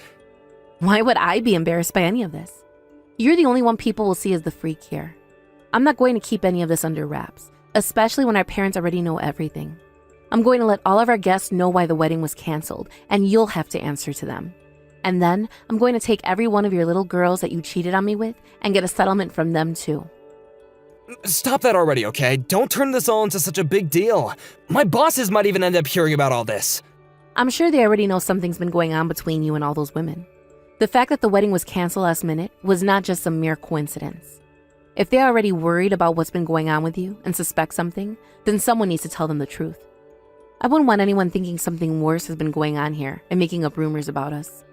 Why would I be embarrassed by any of this? You're the only one people will see as the freak here. I'm not going to keep any of this under wraps, especially when our parents already know everything. I'm going to let all of our guests know why the wedding was canceled, and you'll have to answer to them. And then I'm going to take every one of your little girls that you cheated on me with and get a settlement from them too. Stop that already, okay? Don't turn this all into such a big deal. My bosses might even end up hearing about all this. I'm sure they already know something's been going on between you and all those women. The fact that the wedding was canceled last minute was not just a mere coincidence. If they're already worried about what's been going on with you and suspect something, then someone needs to tell them the truth. I wouldn't want anyone thinking something worse has been going on here and making up rumors about us.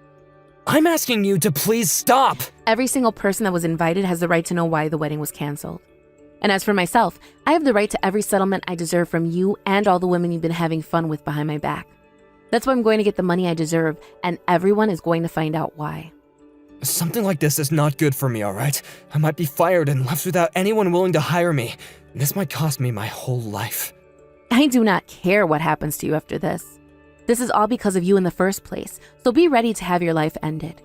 I'm asking you to please stop! Every single person that was invited has the right to know why the wedding was canceled. And as for myself, I have the right to every settlement I deserve from you and all the women you've been having fun with behind my back. That's why I'm going to get the money I deserve, and everyone is going to find out why. Something like this is not good for me, alright? I might be fired and left without anyone willing to hire me. This might cost me my whole life. I do not care what happens to you after this. This is all because of you in the first place, so be ready to have your life ended.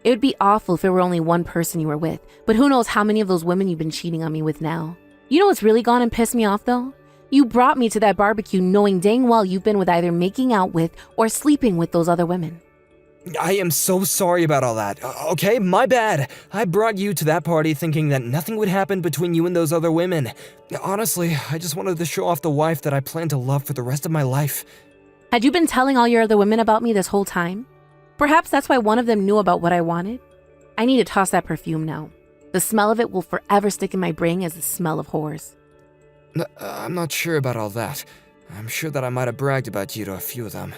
It would be awful if it were only one person you were with, but who knows how many of those women you've been cheating on me with now. You know what's really gone and pissed me off though? You brought me to that barbecue knowing dang well you've been with either making out with or sleeping with those other women. I am so sorry about all that, okay? My bad. I brought you to that party thinking that nothing would happen between you and those other women. Honestly, I just wanted to show off the wife that I plan to love for the rest of my life. Had you been telling all your other women about me this whole time? Perhaps that's why one of them knew about what I wanted. I need to toss that perfume now. The smell of it will forever stick in my brain as the smell of whores. I'm not sure about all that. I'm sure that I might have bragged about you to a few of them.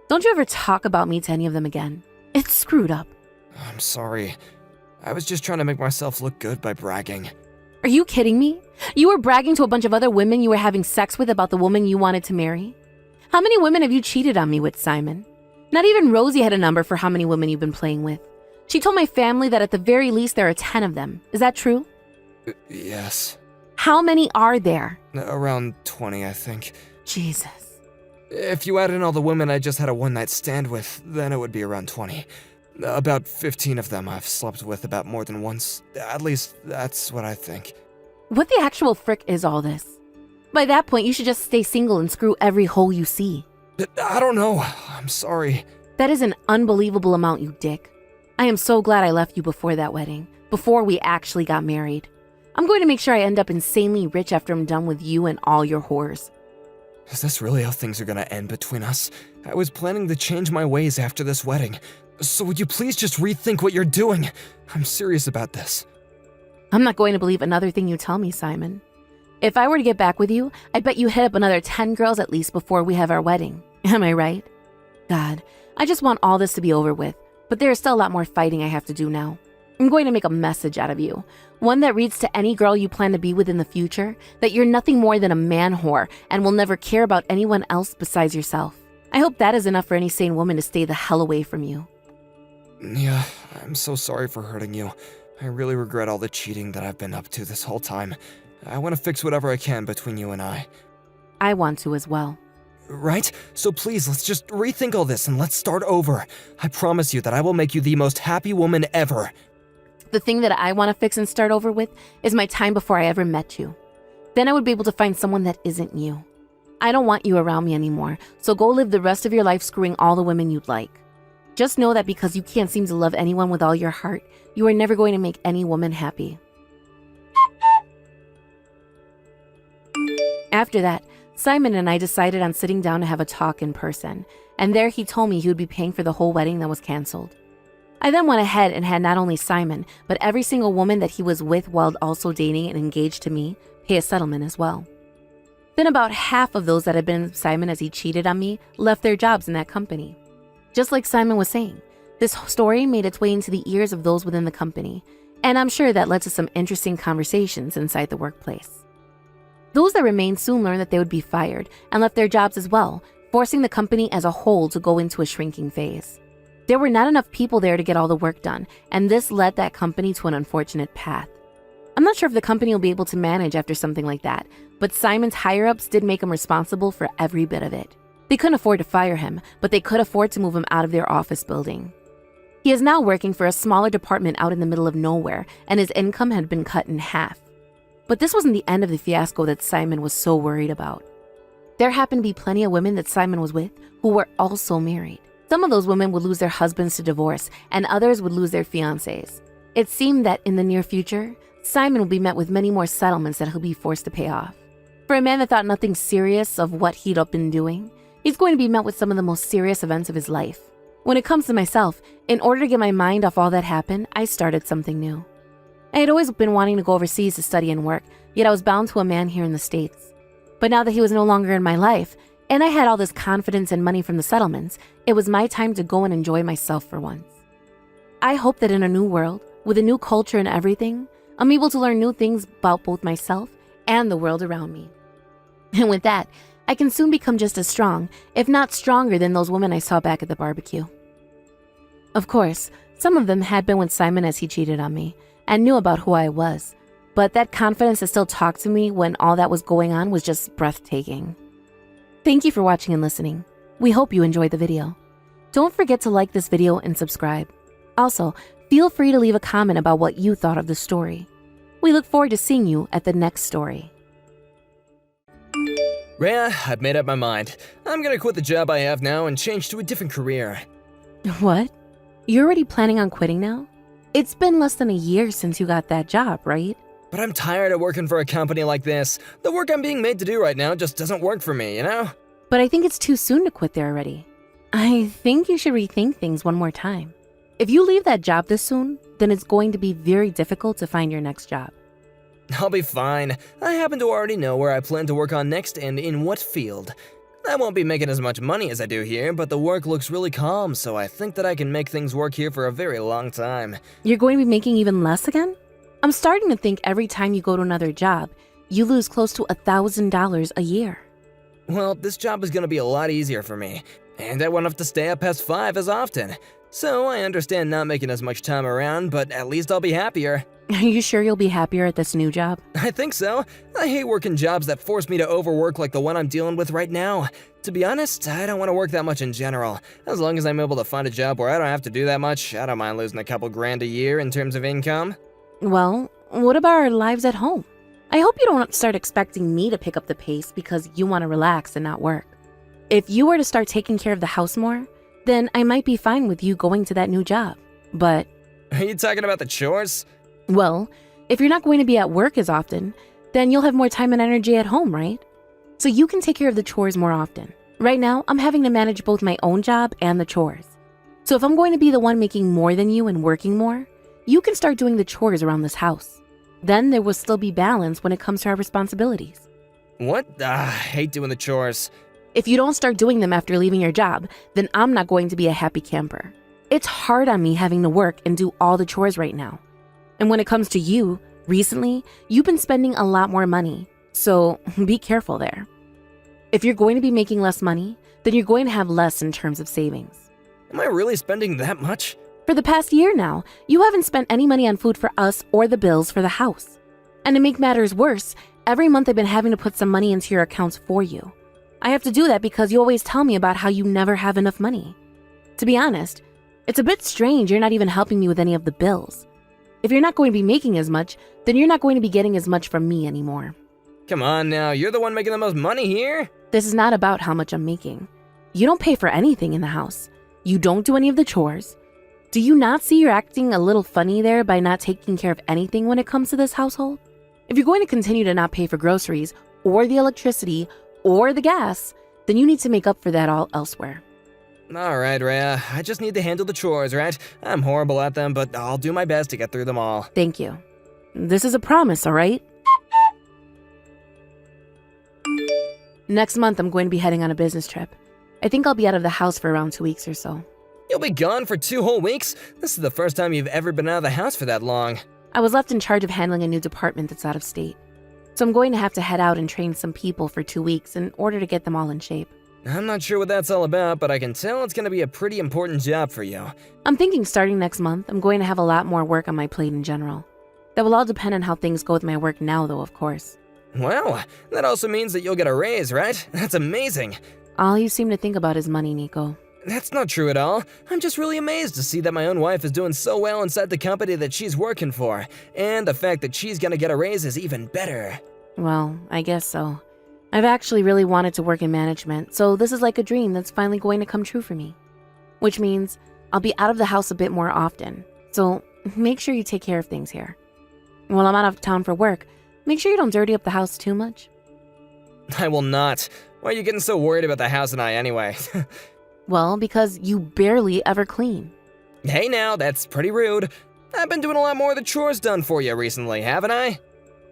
Don't you ever talk about me to any of them again. It's screwed up. I'm sorry. I was just trying to make myself look good by bragging. Are you kidding me? You were bragging to a bunch of other women you were having sex with about the woman you wanted to marry? How many women have you cheated on me with, Simon? Not even Rosie had a number for how many women you've been playing with. She told my family that at the very least there are 10 of them. Is that true? Yes. How many are there? Around 20, I think. Jesus. If you add in all the women I just had a one-night stand with, then it would be around 20. About 15 of them I've slept with about more than once. At least, that's what I think. What the actual frick is all this? By that point, you should just stay single and screw every hole you see. I don't know. I'm sorry. That is an unbelievable amount, you dick. I am so glad I left you before that wedding, before we actually got married. I'm going to make sure I end up insanely rich after I'm done with you and all your whores. Is this really how things are gonna end between us? I was planning to change my ways after this wedding. So would you please just rethink what you're doing? I'm serious about this. I'm not going to believe another thing you tell me, Simon. If I were to get back with you, I bet you hit up another 10 girls at least before we have our wedding. Am I right? God, I just want all this to be over with, but there is still a lot more fighting I have to do now. I'm going to make a message out of you. One that reads to any girl you plan to be with in the future that you're nothing more than a man whore and will never care about anyone else besides yourself. I hope that is enough for any sane woman to stay the hell away from you. Yeah, I'm so sorry for hurting you. I really regret all the cheating that I've been up to this whole time. I want to fix whatever I can between you and I. I want to as well. Right? So please, let's just rethink all this and let's start over. I promise you that I will make you the most happy woman ever. The thing that I want to fix and start over with is my time before I ever met you. Then I would be able to find someone that isn't you. I don't want you around me anymore, so go live the rest of your life screwing all the women you'd like. Just know that because you can't seem to love anyone with all your heart, you are never going to make any woman happy. After that, Simon and I decided on sitting down to have a talk in person, and there he told me he would be paying for the whole wedding that was canceled. I then went ahead and had not only Simon, but every single woman that he was with while also dating and engaged to me pay a settlement as well. Then about half of those that had been with Simon as he cheated on me left their jobs in that company. Just like Simon was saying, this story made its way into the ears of those within the company, and I'm sure that led to some interesting conversations inside the workplace. Those that remained soon learned that they would be fired and left their jobs as well, forcing the company as a whole to go into a shrinking phase. There were not enough people there to get all the work done, and this led that company to an unfortunate path. I'm not sure if the company will be able to manage after something like that, but Simon's higher-ups did make him responsible for every bit of it. They couldn't afford to fire him, but they could afford to move him out of their office building. He is now working for a smaller department out in the middle of nowhere, and his income had been cut in half. But this wasn't the end of the fiasco that Simon was so worried about. There happened to be plenty of women that Simon was with who were also married. Some of those women would lose their husbands to divorce, and others would lose their fiancés. It seemed that in the near future, Simon will be met with many more settlements that he'll be forced to pay off. For a man that thought nothing serious of what he'd been doing, he's going to be met with some of the most serious events of his life. When it comes to myself, in order to get my mind off all that happened, I started something new. I had always been wanting to go overseas to study and work, yet I was bound to a man here in the States. But now that he was no longer in my life, and I had all this confidence and money from the settlements, it was my time to go and enjoy myself for once. I hope that in a new world, with a new culture and everything, I'm able to learn new things about both myself and the world around me. And with that, I can soon become just as strong, if not stronger than those women I saw back at the barbecue. Of course, some of them had been with Simon as he cheated on me, and knew about who I was, but that confidence to still talk to me when all that was going on was just breathtaking. Thank you for watching and listening. We hope you enjoyed the video. Don't forget to like this video and subscribe. Also, feel free to leave a comment about what you thought of the story. We look forward to seeing you at the next story. Rhea, I've made up my mind. I'm gonna quit the job I have now and change to a different career. What? You're already planning on quitting now? It's been less than a year since you got that job, right? But I'm tired of working for a company like this. The work I'm being made to do right now just doesn't work for me, you know? But I think it's too soon to quit there already. I think you should rethink things one more time. If you leave that job this soon, then it's going to be very difficult to find your next job. I'll be fine. I happen to already know where I plan to work on next and in what field. I won't be making as much money as I do here, but the work looks really calm, so I think that I can make things work here for a very long time. You're going to be making even less again? I'm starting to think every time you go to another job, you lose close to $1,000 a year. Well, this job is gonna be a lot easier for me, and I won't have to stay up past 5 as often. So I understand not making as much time around, but at least I'll be happier. Are you sure you'll be happier at this new job? I think so. I hate working jobs that force me to overwork like the one I'm dealing with right now. To be honest, I don't want to work that much in general. As long as I'm able to find a job where I don't have to do that much, I don't mind losing a couple grand a year in terms of income. Well, what about our lives at home? I hope you don't start expecting me to pick up the pace because you want to relax and not work. If you were to start taking care of the house more, then I might be fine with you going to that new job. But, Are you talking about the chores? well, if you're not going to be at work as often, then you'll have more time and energy at home, right? So you can take care of the chores more often. Right now, I'm having to manage both my own job and the chores. So if I'm going to be the one making more than you and working more, you can start doing the chores around this house. Then there will still be balance when it comes to our responsibilities. What? I hate doing the chores. If you don't start doing them after leaving your job, then I'm not going to be a happy camper. It's hard on me having to work and do all the chores right now. And when it comes to you, recently, you've been spending a lot more money. So be careful there. If you're going to be making less money, then you're going to have less in terms of savings. Am I really spending that much? For the past year now, you haven't spent any money on food for us or the bills for the house. And to make matters worse, every month I've been having to put some money into your accounts for you. I have to do that because you always tell me about how you never have enough money. To be honest, it's a bit strange you're not even helping me with any of the bills. If you're not going to be making as much, then you're not going to be getting as much from me anymore. Come on now, you're the one making the most money here. This is not about how much I'm making. You don't pay for anything in the house. You don't do any of the chores. Do you not see you're acting a little funny there by not taking care of anything when it comes to this household? If you're going to continue to not pay for groceries, or the electricity, or the gas, then you need to make up for that all elsewhere. Alright, Rhea, I just need to handle the chores, right? I'm horrible at them, but I'll do my best to get through them all. Thank you. This is a promise, all right? Next month, I'm going to be heading on a business trip. I think I'll be out of the house for around 2 weeks or so. You'll be gone for 2 whole weeks? This is the first time you've ever been out of the house for that long. I was left in charge of handling a new department that's out of state. So I'm going to have to head out and train some people for 2 weeks in order to get them all in shape. I'm not sure what that's all about, but I can tell it's gonna be a pretty important job for you. I'm thinking starting next month, I'm going to have a lot more work on my plate in general. That will all depend on how things go with my work now, though, of course. Well, that also means that you'll get a raise, right? That's amazing. All you seem to think about is money, Nico. That's not true at all. I'm just really amazed to see that my own wife is doing so well inside the company that she's working for. And the fact that she's gonna get a raise is even better. Well, I guess so. I've actually really wanted to work in management, so this is like a dream that's finally going to come true for me. Which means I'll be out of the house a bit more often, so make sure you take care of things here. While I'm out of town for work, make sure you don't dirty up the house too much. I will not. Why are you getting so worried about the house and I anyway? Well, because you barely ever clean. Hey now, that's pretty rude. I've been doing a lot more of the chores done for you recently, haven't I?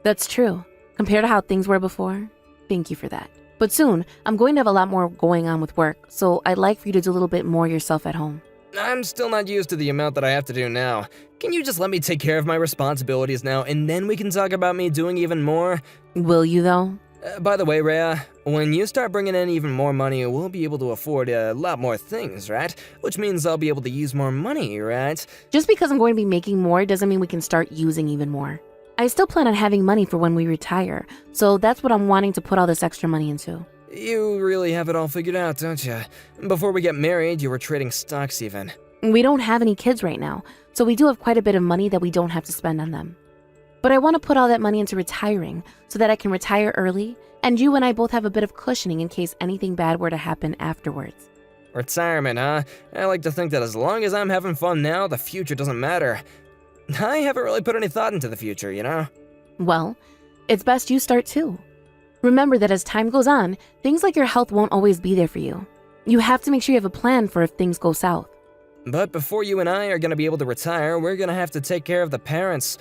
That's true. Compared to how things were before, thank you for that. But soon, I'm going to have a lot more going on with work, so I'd like for you to do a little bit more yourself at home. I'm still not used to the amount that I have to do now. Can you just let me take care of my responsibilities now, and then we can talk about me doing even more? Will you, though? By the way, Rhea, when you start bringing in even more money, we'll be able to afford a lot more things, right? Which means I'll be able to use more money, right? Just because I'm going to be making more doesn't mean we can start using even more. I still plan on having money for when we retire, so that's what I'm wanting to put all this extra money into. You really have it all figured out, don't you? Before we get married, you were trading stocks even. We don't have any kids right now, so we do have quite a bit of money that we don't have to spend on them. But I want to put all that money into retiring so that I can retire early, and you and I both have a bit of cushioning in case anything bad were to happen afterwards. Retirement, huh? I like to think that as long as I'm having fun now, the future doesn't matter. I haven't really put any thought into the future, you know? Well, it's best you start too. Remember that as time goes on, things like your health won't always be there for you. You have to make sure you have a plan for if things go south. But before you and I are gonna be able to retire, we're gonna have to take care of the parents.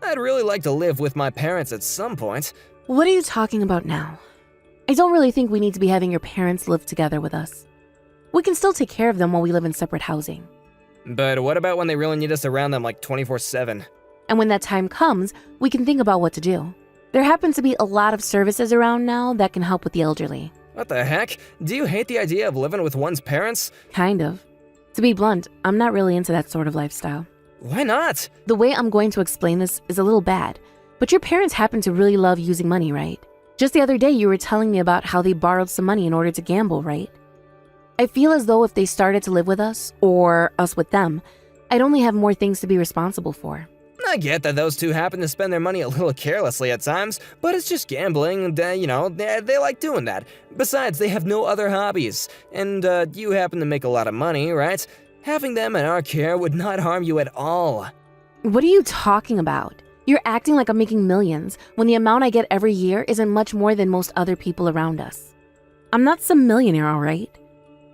I'd really like to live with my parents at some point. What are you talking about now? I don't really think we need to be having your parents live together with us. We can still take care of them while we live in separate housing. But what about when they really need us around them like 24/7? And when that time comes, we can think about what to do. There happen to be a lot of services around now that can help with the elderly. What the heck? Do you hate the idea of living with one's parents? Kind of. To be blunt, I'm not really into that sort of lifestyle. Why not? The way I'm going to explain this is a little bad, but your parents happen to really love using money, right? Just the other day, you were telling me about how they borrowed some money in order to gamble, right? I feel as though if they started to live with us, or us with them, I'd only have more things to be responsible for. I get that those two happen to spend their money a little carelessly at times, but it's just gambling, and, they like doing that. Besides, they have no other hobbies, and you happen to make a lot of money, right? Having them in our care would not harm you at all. What are you talking about? You're acting like I'm making millions when the amount I get every year isn't much more than most other people around us. I'm not some millionaire, all right?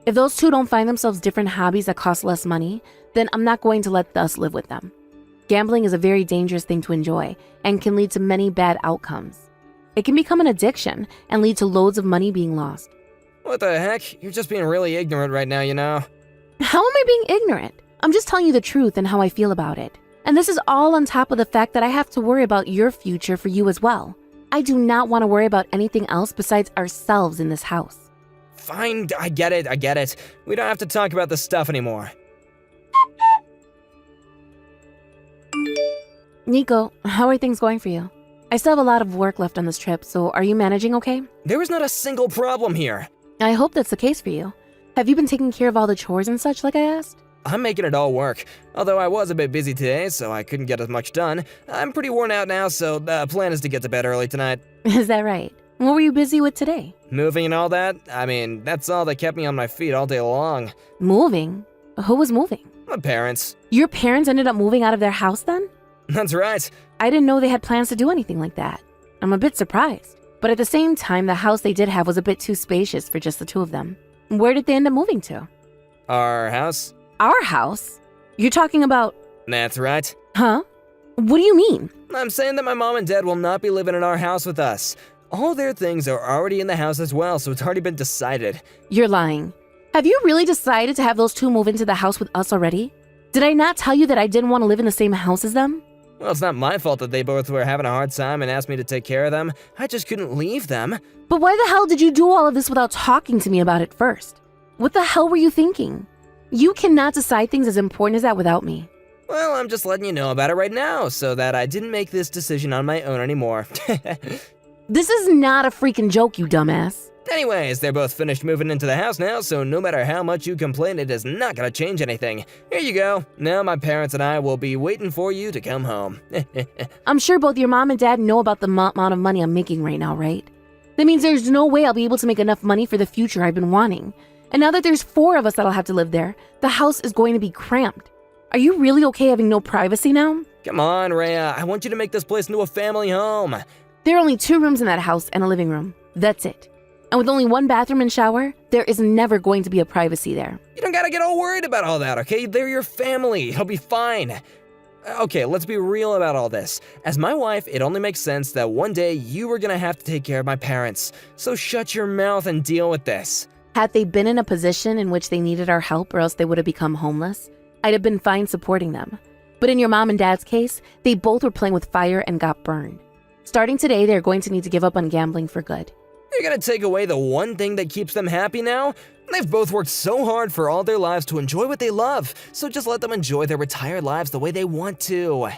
If those two don't find themselves different hobbies that cost less money, then I'm not going to let us live with them. Gambling is a very dangerous thing to enjoy and can lead to many bad outcomes. It can become an addiction and lead to loads of money being lost. What the heck? You're just being really ignorant right now, you know? How am I being ignorant? I'm just telling you the truth and how I feel about it. And this is all on top of the fact that I have to worry about your future for you as well. I do not want to worry about anything else besides ourselves in this house. Fine, I get it. We don't have to talk about this stuff anymore. Nico, how are things going for you? I still have a lot of work left on this trip, so are you managing okay? There is not a single problem here. I hope that's the case for you. Have you been taking care of all the chores and such like I asked? I'm making it all work. Although I was a bit busy today, so I couldn't get as much done. I'm pretty worn out now, so the plan is to get to bed early tonight. Is that right? What were you busy with today? Moving and all that? I mean, that's all that kept me on my feet all day long. Moving? Who was moving? My parents. Your parents ended up moving out of their house then? That's right. I didn't know they had plans to do anything like that. I'm a bit surprised. But at the same time, the house they did have was a bit too spacious for just the two of them. Where did they end up moving to? Our house? Our house? You're talking about... That's right. Huh? What do you mean? I'm saying that my mom and dad will not be living in our house with us. All their things are already in the house as well, so it's already been decided. You're lying. Have you really decided to have those two move into the house with us already? Did I not tell you that I didn't want to live in the same house as them? Well, it's not my fault that they both were having a hard time and asked me to take care of them. I just couldn't leave them. But why the hell did you do all of this without talking to me about it first? What the hell were you thinking? You cannot decide things as important as that without me. Well, I'm just letting you know about it right now, so that I didn't make this decision on my own anymore. This is not a freaking joke, you dumbass. Anyways, they're both finished moving into the house now, so no matter how much you complain, it is not gonna change anything. Here you go. Now my parents and I will be waiting for you to come home. I'm sure both your mom and dad know about the amount of money I'm making right now, right? That means there's no way I'll be able to make enough money for the future I've been wanting. And now that there's 4 of us that'll have to live there, the house is going to be cramped. Are you really okay having no privacy now? Come on, Rhea. I want you to make this place into a family home. There are only 2 rooms in that house and a living room. That's it. And with only 1 bathroom and shower, there is never going to be a privacy there. You don't gotta get all worried about all that, okay? They're your family. It'll be fine. Okay, let's be real about all this. As my wife, it only makes sense that one day you were gonna have to take care of my parents. So shut your mouth and deal with this. Had they been in a position in which they needed our help or else they would have become homeless, I'd have been fine supporting them. But in your mom and dad's case, they both were playing with fire and got burned. Starting today, they're going to need to give up on gambling for good. You're gonna take away the one thing that keeps them happy now? They've both worked so hard for all their lives to enjoy what they love, so just let them enjoy their retired lives the way they want to.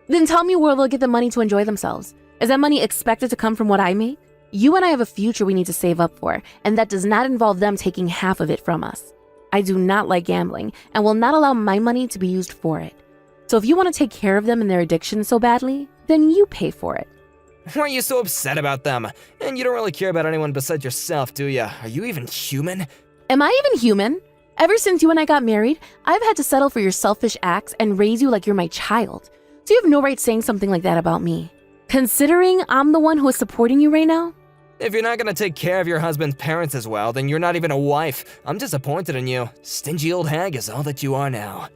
Then tell me where they'll get the money to enjoy themselves. Is that money expected to come from what I make? You and I have a future we need to save up for, and that does not involve them taking half of it from us. I do not like gambling, and will not allow my money to be used for it. So if you want to take care of them and their addiction so badly, then you pay for it. Why are you so upset about them? And you don't really care about anyone besides yourself, do ya? Are you even human? Am I even human? Ever since you and I got married, I've had to settle for your selfish acts and raise you like you're my child. So you have no right saying something like that about me. Considering I'm the one who is supporting you right now? If you're not gonna take care of your husband's parents as well, then you're not even a wife. I'm disappointed in you. Stingy old hag is all that you are now.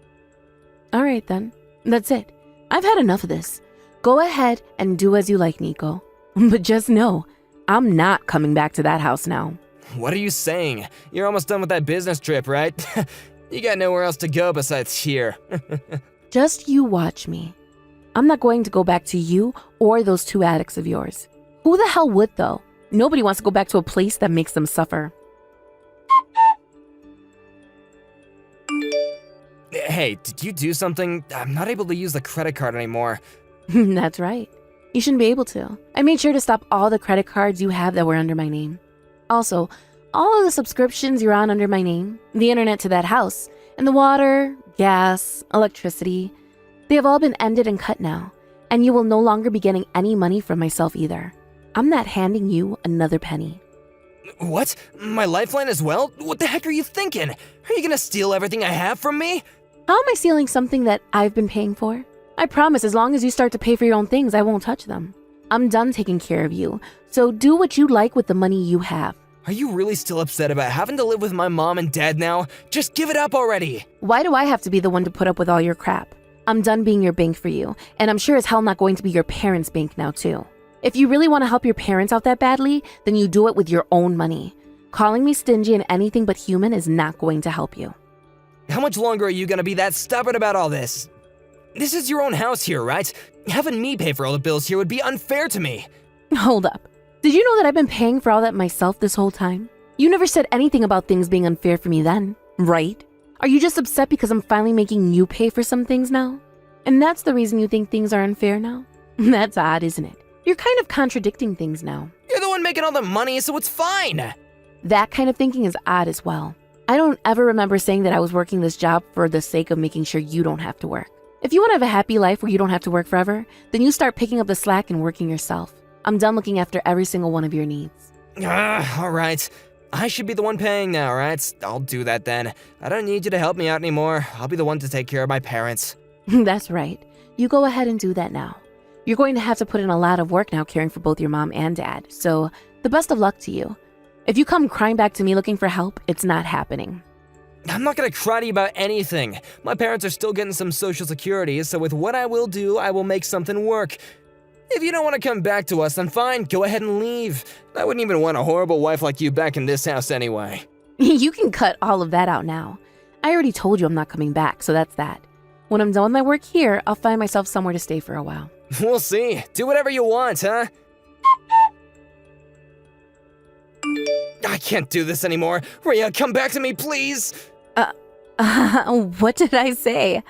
All right then, that's it. I've had enough of this. Go ahead and do as you like, Nico. But just know, I'm not coming back to that house now. What are you saying? You're almost done with that business trip, right? You got nowhere else to go besides here. Just you watch me. I'm not going to go back to you or those 2 addicts of yours. Who the hell would, though? Nobody wants to go back to a place that makes them suffer. Hey, did you do something? I'm not able to use the credit card anymore. That's right. You shouldn't be able to. I made sure to stop all the credit cards you have that were under my name. Also, all of the subscriptions you're on under my name, the internet to that house, and the water, gas, electricity, they have all been ended and cut now, and you will no longer be getting any money from myself either. I'm not handing you another penny. What? My lifeline as well? What the heck are you thinking? Are you gonna steal everything I have from me? How am I stealing something that I've been paying for? I promise as long as you start to pay for your own things, I won't touch them. I'm done taking care of you, so do what you like with the money you have. Are you really still upset about having to live with my mom and dad now? Just give it up already! Why do I have to be the one to put up with all your crap? I'm done being your bank for you, and I'm sure as hell not going to be your parents' bank now too. If you really want to help your parents out that badly, then you do it with your own money. Calling me stingy and anything but human is not going to help you. How much longer are you gonna be that stubborn about all this? This is your own house here, right? Having me pay for all the bills here would be unfair to me. Hold up. Did you know that I've been paying for all that myself this whole time? You never said anything about things being unfair for me then, right? Are you just upset because I'm finally making you pay for some things now? And that's the reason you think things are unfair now? That's odd, isn't it? You're kind of contradicting things now. You're the one making all the money, so it's fine. That kind of thinking is odd as well. I don't ever remember saying that I was working this job for the sake of making sure you don't have to work. If you want to have a happy life where you don't have to work forever, then you start picking up the slack and working yourself. I'm done looking after every single one of your needs. All right. I should be the one paying now, right? I'll do that then. I don't need you to help me out anymore. I'll be the one to take care of my parents. That's right. You go ahead and do that now. You're going to have to put in a lot of work now caring for both your mom and dad, so the best of luck to you. If you come crying back to me looking for help, it's not happening. I'm not gonna cry to you about anything. My parents are still getting some social security, so with what I will do, I will make something work. If you don't want to come back to us, then fine, go ahead and leave. I wouldn't even want a horrible wife like you back in this house anyway. You can cut all of that out now. I already told you I'm not coming back, so that's that. When I'm done with my work here, I'll find myself somewhere to stay for a while. We'll see. Do whatever you want, huh? I can't do this anymore. Rhea, come back to me, please. What did I say?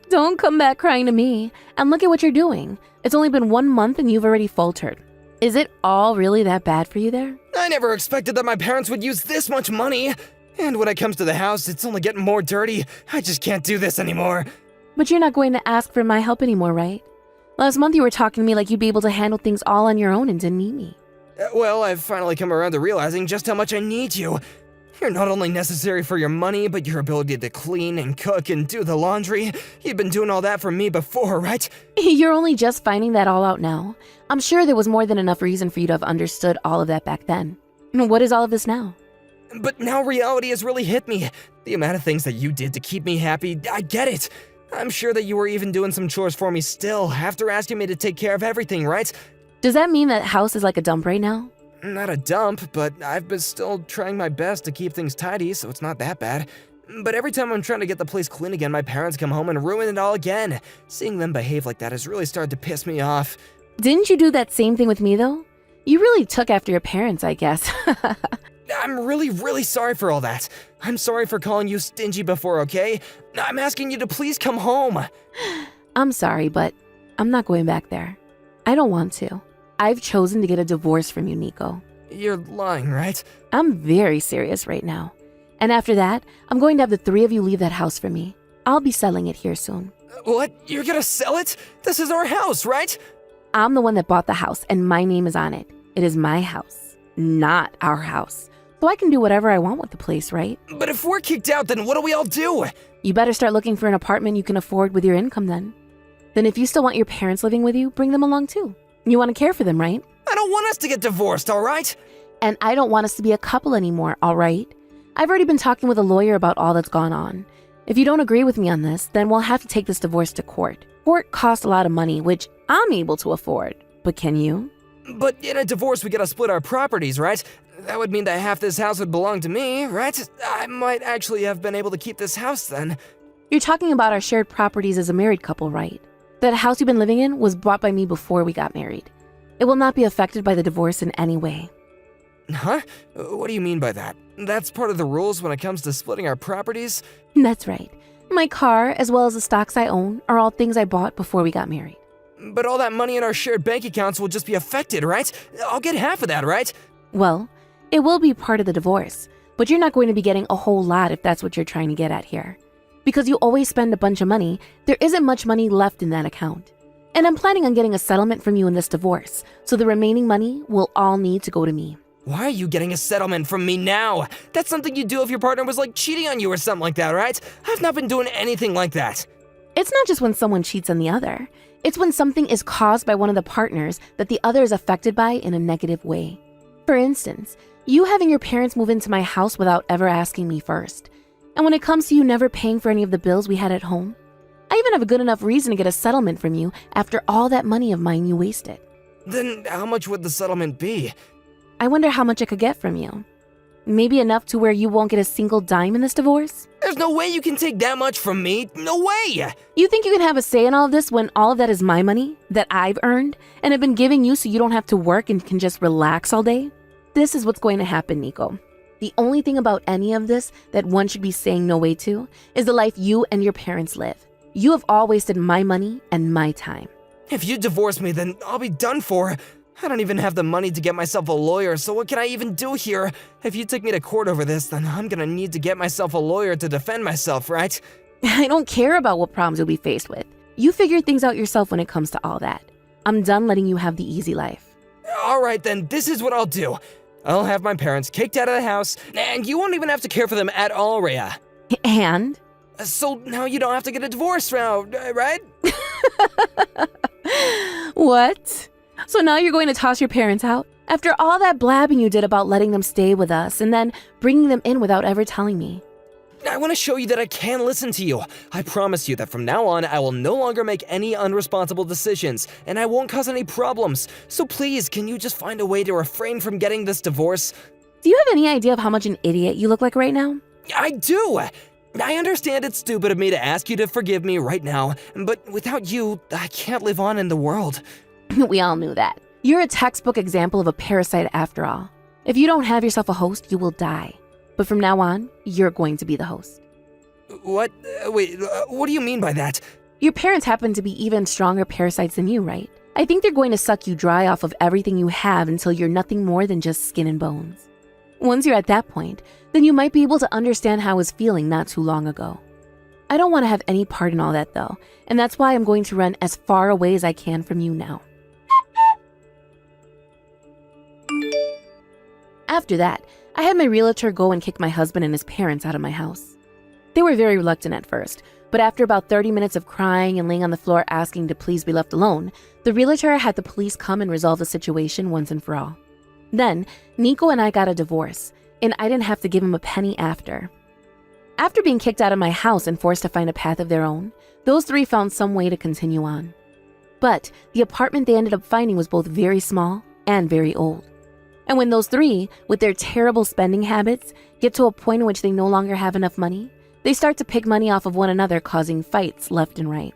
Don't come back crying to me. And look at what you're doing. It's only been 1 month and you've already faltered. Is it all really that bad for you there? I never expected that my parents would use this much money. And when it comes to the house, it's only getting more dirty. I just can't do this anymore. But you're not going to ask for my help anymore, right? Last month you were talking to me like you'd be able to handle things all on your own and didn't need me. Well, I've finally come around to realizing just how much I need you. You're not only necessary for your money, but your ability to clean and cook and do the laundry. You've been doing all that for me before, right? You're only just finding that all out now. I'm sure there was more than enough reason for you to have understood all of that back then. What is all of this now? But now reality has really hit me. The amount of things that you did to keep me happy, I get it. I'm sure that you were even doing some chores for me still, after asking me to take care of everything, right? Does that mean that house is like a dump right now? Not a dump, but I've been still trying my best to keep things tidy, so it's not that bad. But every time I'm trying to get the place clean again, my parents come home and ruin it all again. Seeing them behave like that has really started to piss me off. Didn't you do that same thing with me, though? You really took after your parents, I guess. I'm really sorry for all that. I'm sorry for calling you stingy before, okay? I'm asking you to please come home. I'm sorry, but I'm not going back there. I don't want to. I've chosen to get a divorce from you, Nico. You're lying, right? I'm very serious right now. And after that, I'm going to have the 3 of you leave that house for me. I'll be selling it here soon. What? You're gonna sell it? This is our house, right? I'm the one that bought the house, and my name is on it. It is my house, not our house. So I can do whatever I want with the place, right? But if we're kicked out, then what do we all do? You better start looking for an apartment you can afford with your income then. Then if you still want your parents living with you, bring them along too. You want to care for them, right? I don't want us to get divorced, all right? And I don't want us to be a couple anymore, all right? I've already been talking with a lawyer about all that's gone on. If you don't agree with me on this, then we'll have to take this divorce to court. Court costs a lot of money, which I'm able to afford. But can you? But in a divorce, we gotta split our properties, right? That would mean that half this house would belong to me, right? I might actually have been able to keep this house then. You're talking about our shared properties as a married couple, right? That house you've been living in was bought by me before we got married. It will not be affected by the divorce in any way. Huh? What do you mean by that? That's part of the rules when it comes to splitting our properties? That's right. My car, as well as the stocks I own, are all things I bought before we got married. But all that money in our shared bank accounts will just be affected, right? I'll get half of that, right? Well, it will be part of the divorce, but you're not going to be getting a whole lot if that's what you're trying to get at here. Because you always spend a bunch of money, there isn't much money left in that account. And I'm planning on getting a settlement from you in this divorce, so the remaining money will all need to go to me. Why are you getting a settlement from me now? That's something you'd do if your partner was like cheating on you or something like that, right? I've not been doing anything like that. It's not just when someone cheats on the other. It's when something is caused by one of the partners that the other is affected by in a negative way. For instance, you having your parents move into my house without ever asking me first. And when it comes to you never paying for any of the bills we had at home, I even have a good enough reason to get a settlement from you after all that money of mine you wasted. Then how much would the settlement be? I wonder how much I could get from you. Maybe enough to where you won't get a single dime in this divorce? There's no way you can take that much from me. No way! You think you can have a say in all of this when all of that is my money that I've earned and have been giving you so you don't have to work and can just relax all day? This is what's going to happen, Nico. The only thing about any of this that one should be saying no way to is the life you and your parents live. You have all wasted my money and my time. If you divorce me, then I'll be done for. I don't even have the money to get myself a lawyer, so what can I even do here? If you take me to court over this, then I'm gonna need to get myself a lawyer to defend myself, right? I don't care about what problems you'll be faced with. You figure things out yourself when it comes to all that. I'm done letting you have the easy life. Alright then, this is what I'll do. I'll have my parents kicked out of the house, and you won't even have to care for them at all, Rhea. And? So now you don't have to get a divorce now, right? What? So now you're going to toss your parents out? After all that blabbing you did about letting them stay with us and then bringing them in without ever telling me. I want to show you that I can listen to you. I promise you that from now on, I will no longer make any unresponsible decisions, and I won't cause any problems. So please, can you just find a way to refrain from getting this divorce? Do you have any idea of how much an idiot you look like right now? I do! I understand it's stupid of me to ask you to forgive me right now, but without you, I can't live on in the world. We all knew that. You're a textbook example of a parasite after all. If you don't have yourself a host, you will die. But from now on, you're going to be the host. What? Wait, what do you mean by that? Your parents happen to be even stronger parasites than you, right? I think they're going to suck you dry off of everything you have until you're nothing more than just skin and bones. Once you're at that point, then you might be able to understand how I was feeling not too long ago. I don't want to have any part in all that though, and that's why I'm going to run as far away as I can from you now. After that, I had my realtor go and kick my husband and his parents out of my house. They were very reluctant at first, but after about 30 minutes of crying and laying on the floor asking to please be left alone, the realtor had the police come and resolve the situation once and for all. Then, Nico and I got a divorce, and I didn't have to give him a penny after. After being kicked out of my house and forced to find a path of their own, those three found some way to continue on. But the apartment they ended up finding was both very small and very old. And when those three, with their terrible spending habits, get to a point in which they no longer have enough money, they start to pick money off of one another, causing fights left and right.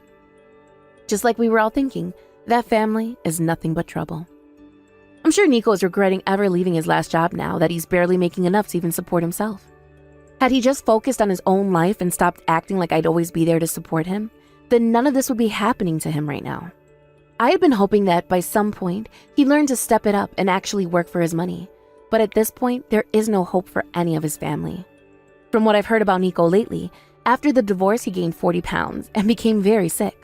Just like we were all thinking, that family is nothing but trouble. I'm sure Nico is regretting ever leaving his last job now that he's barely making enough to even support himself. Had he just focused on his own life and stopped acting like I'd always be there to support him, then none of this would be happening to him right now. I had been hoping that by some point, he'd learn to step it up and actually work for his money. But at this point, there is no hope for any of his family. From what I've heard about Nico lately, after the divorce, he gained 40 pounds and became very sick.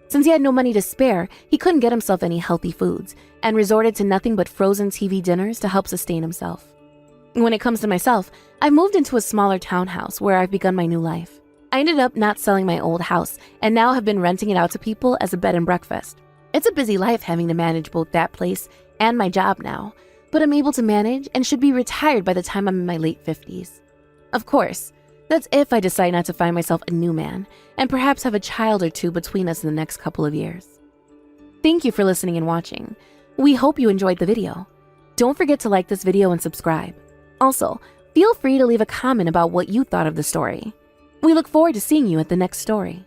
Since he had no money to spare, he couldn't get himself any healthy foods and resorted to nothing but frozen TV dinners to help sustain himself. When it comes to myself, I've moved into a smaller townhouse where I've begun my new life. I ended up not selling my old house and now have been renting it out to people as a bed and breakfast. It's a busy life having to manage both that place and my job now, but I'm able to manage and should be retired by the time I'm in my late 50s. Of course, that's if I decide not to find myself a new man and perhaps have a child or two between us in the next couple of years. Thank you for listening and watching. We hope you enjoyed the video. Don't forget to like this video and subscribe. Also, feel free to leave a comment about what you thought of the story. We look forward to seeing you at the next story.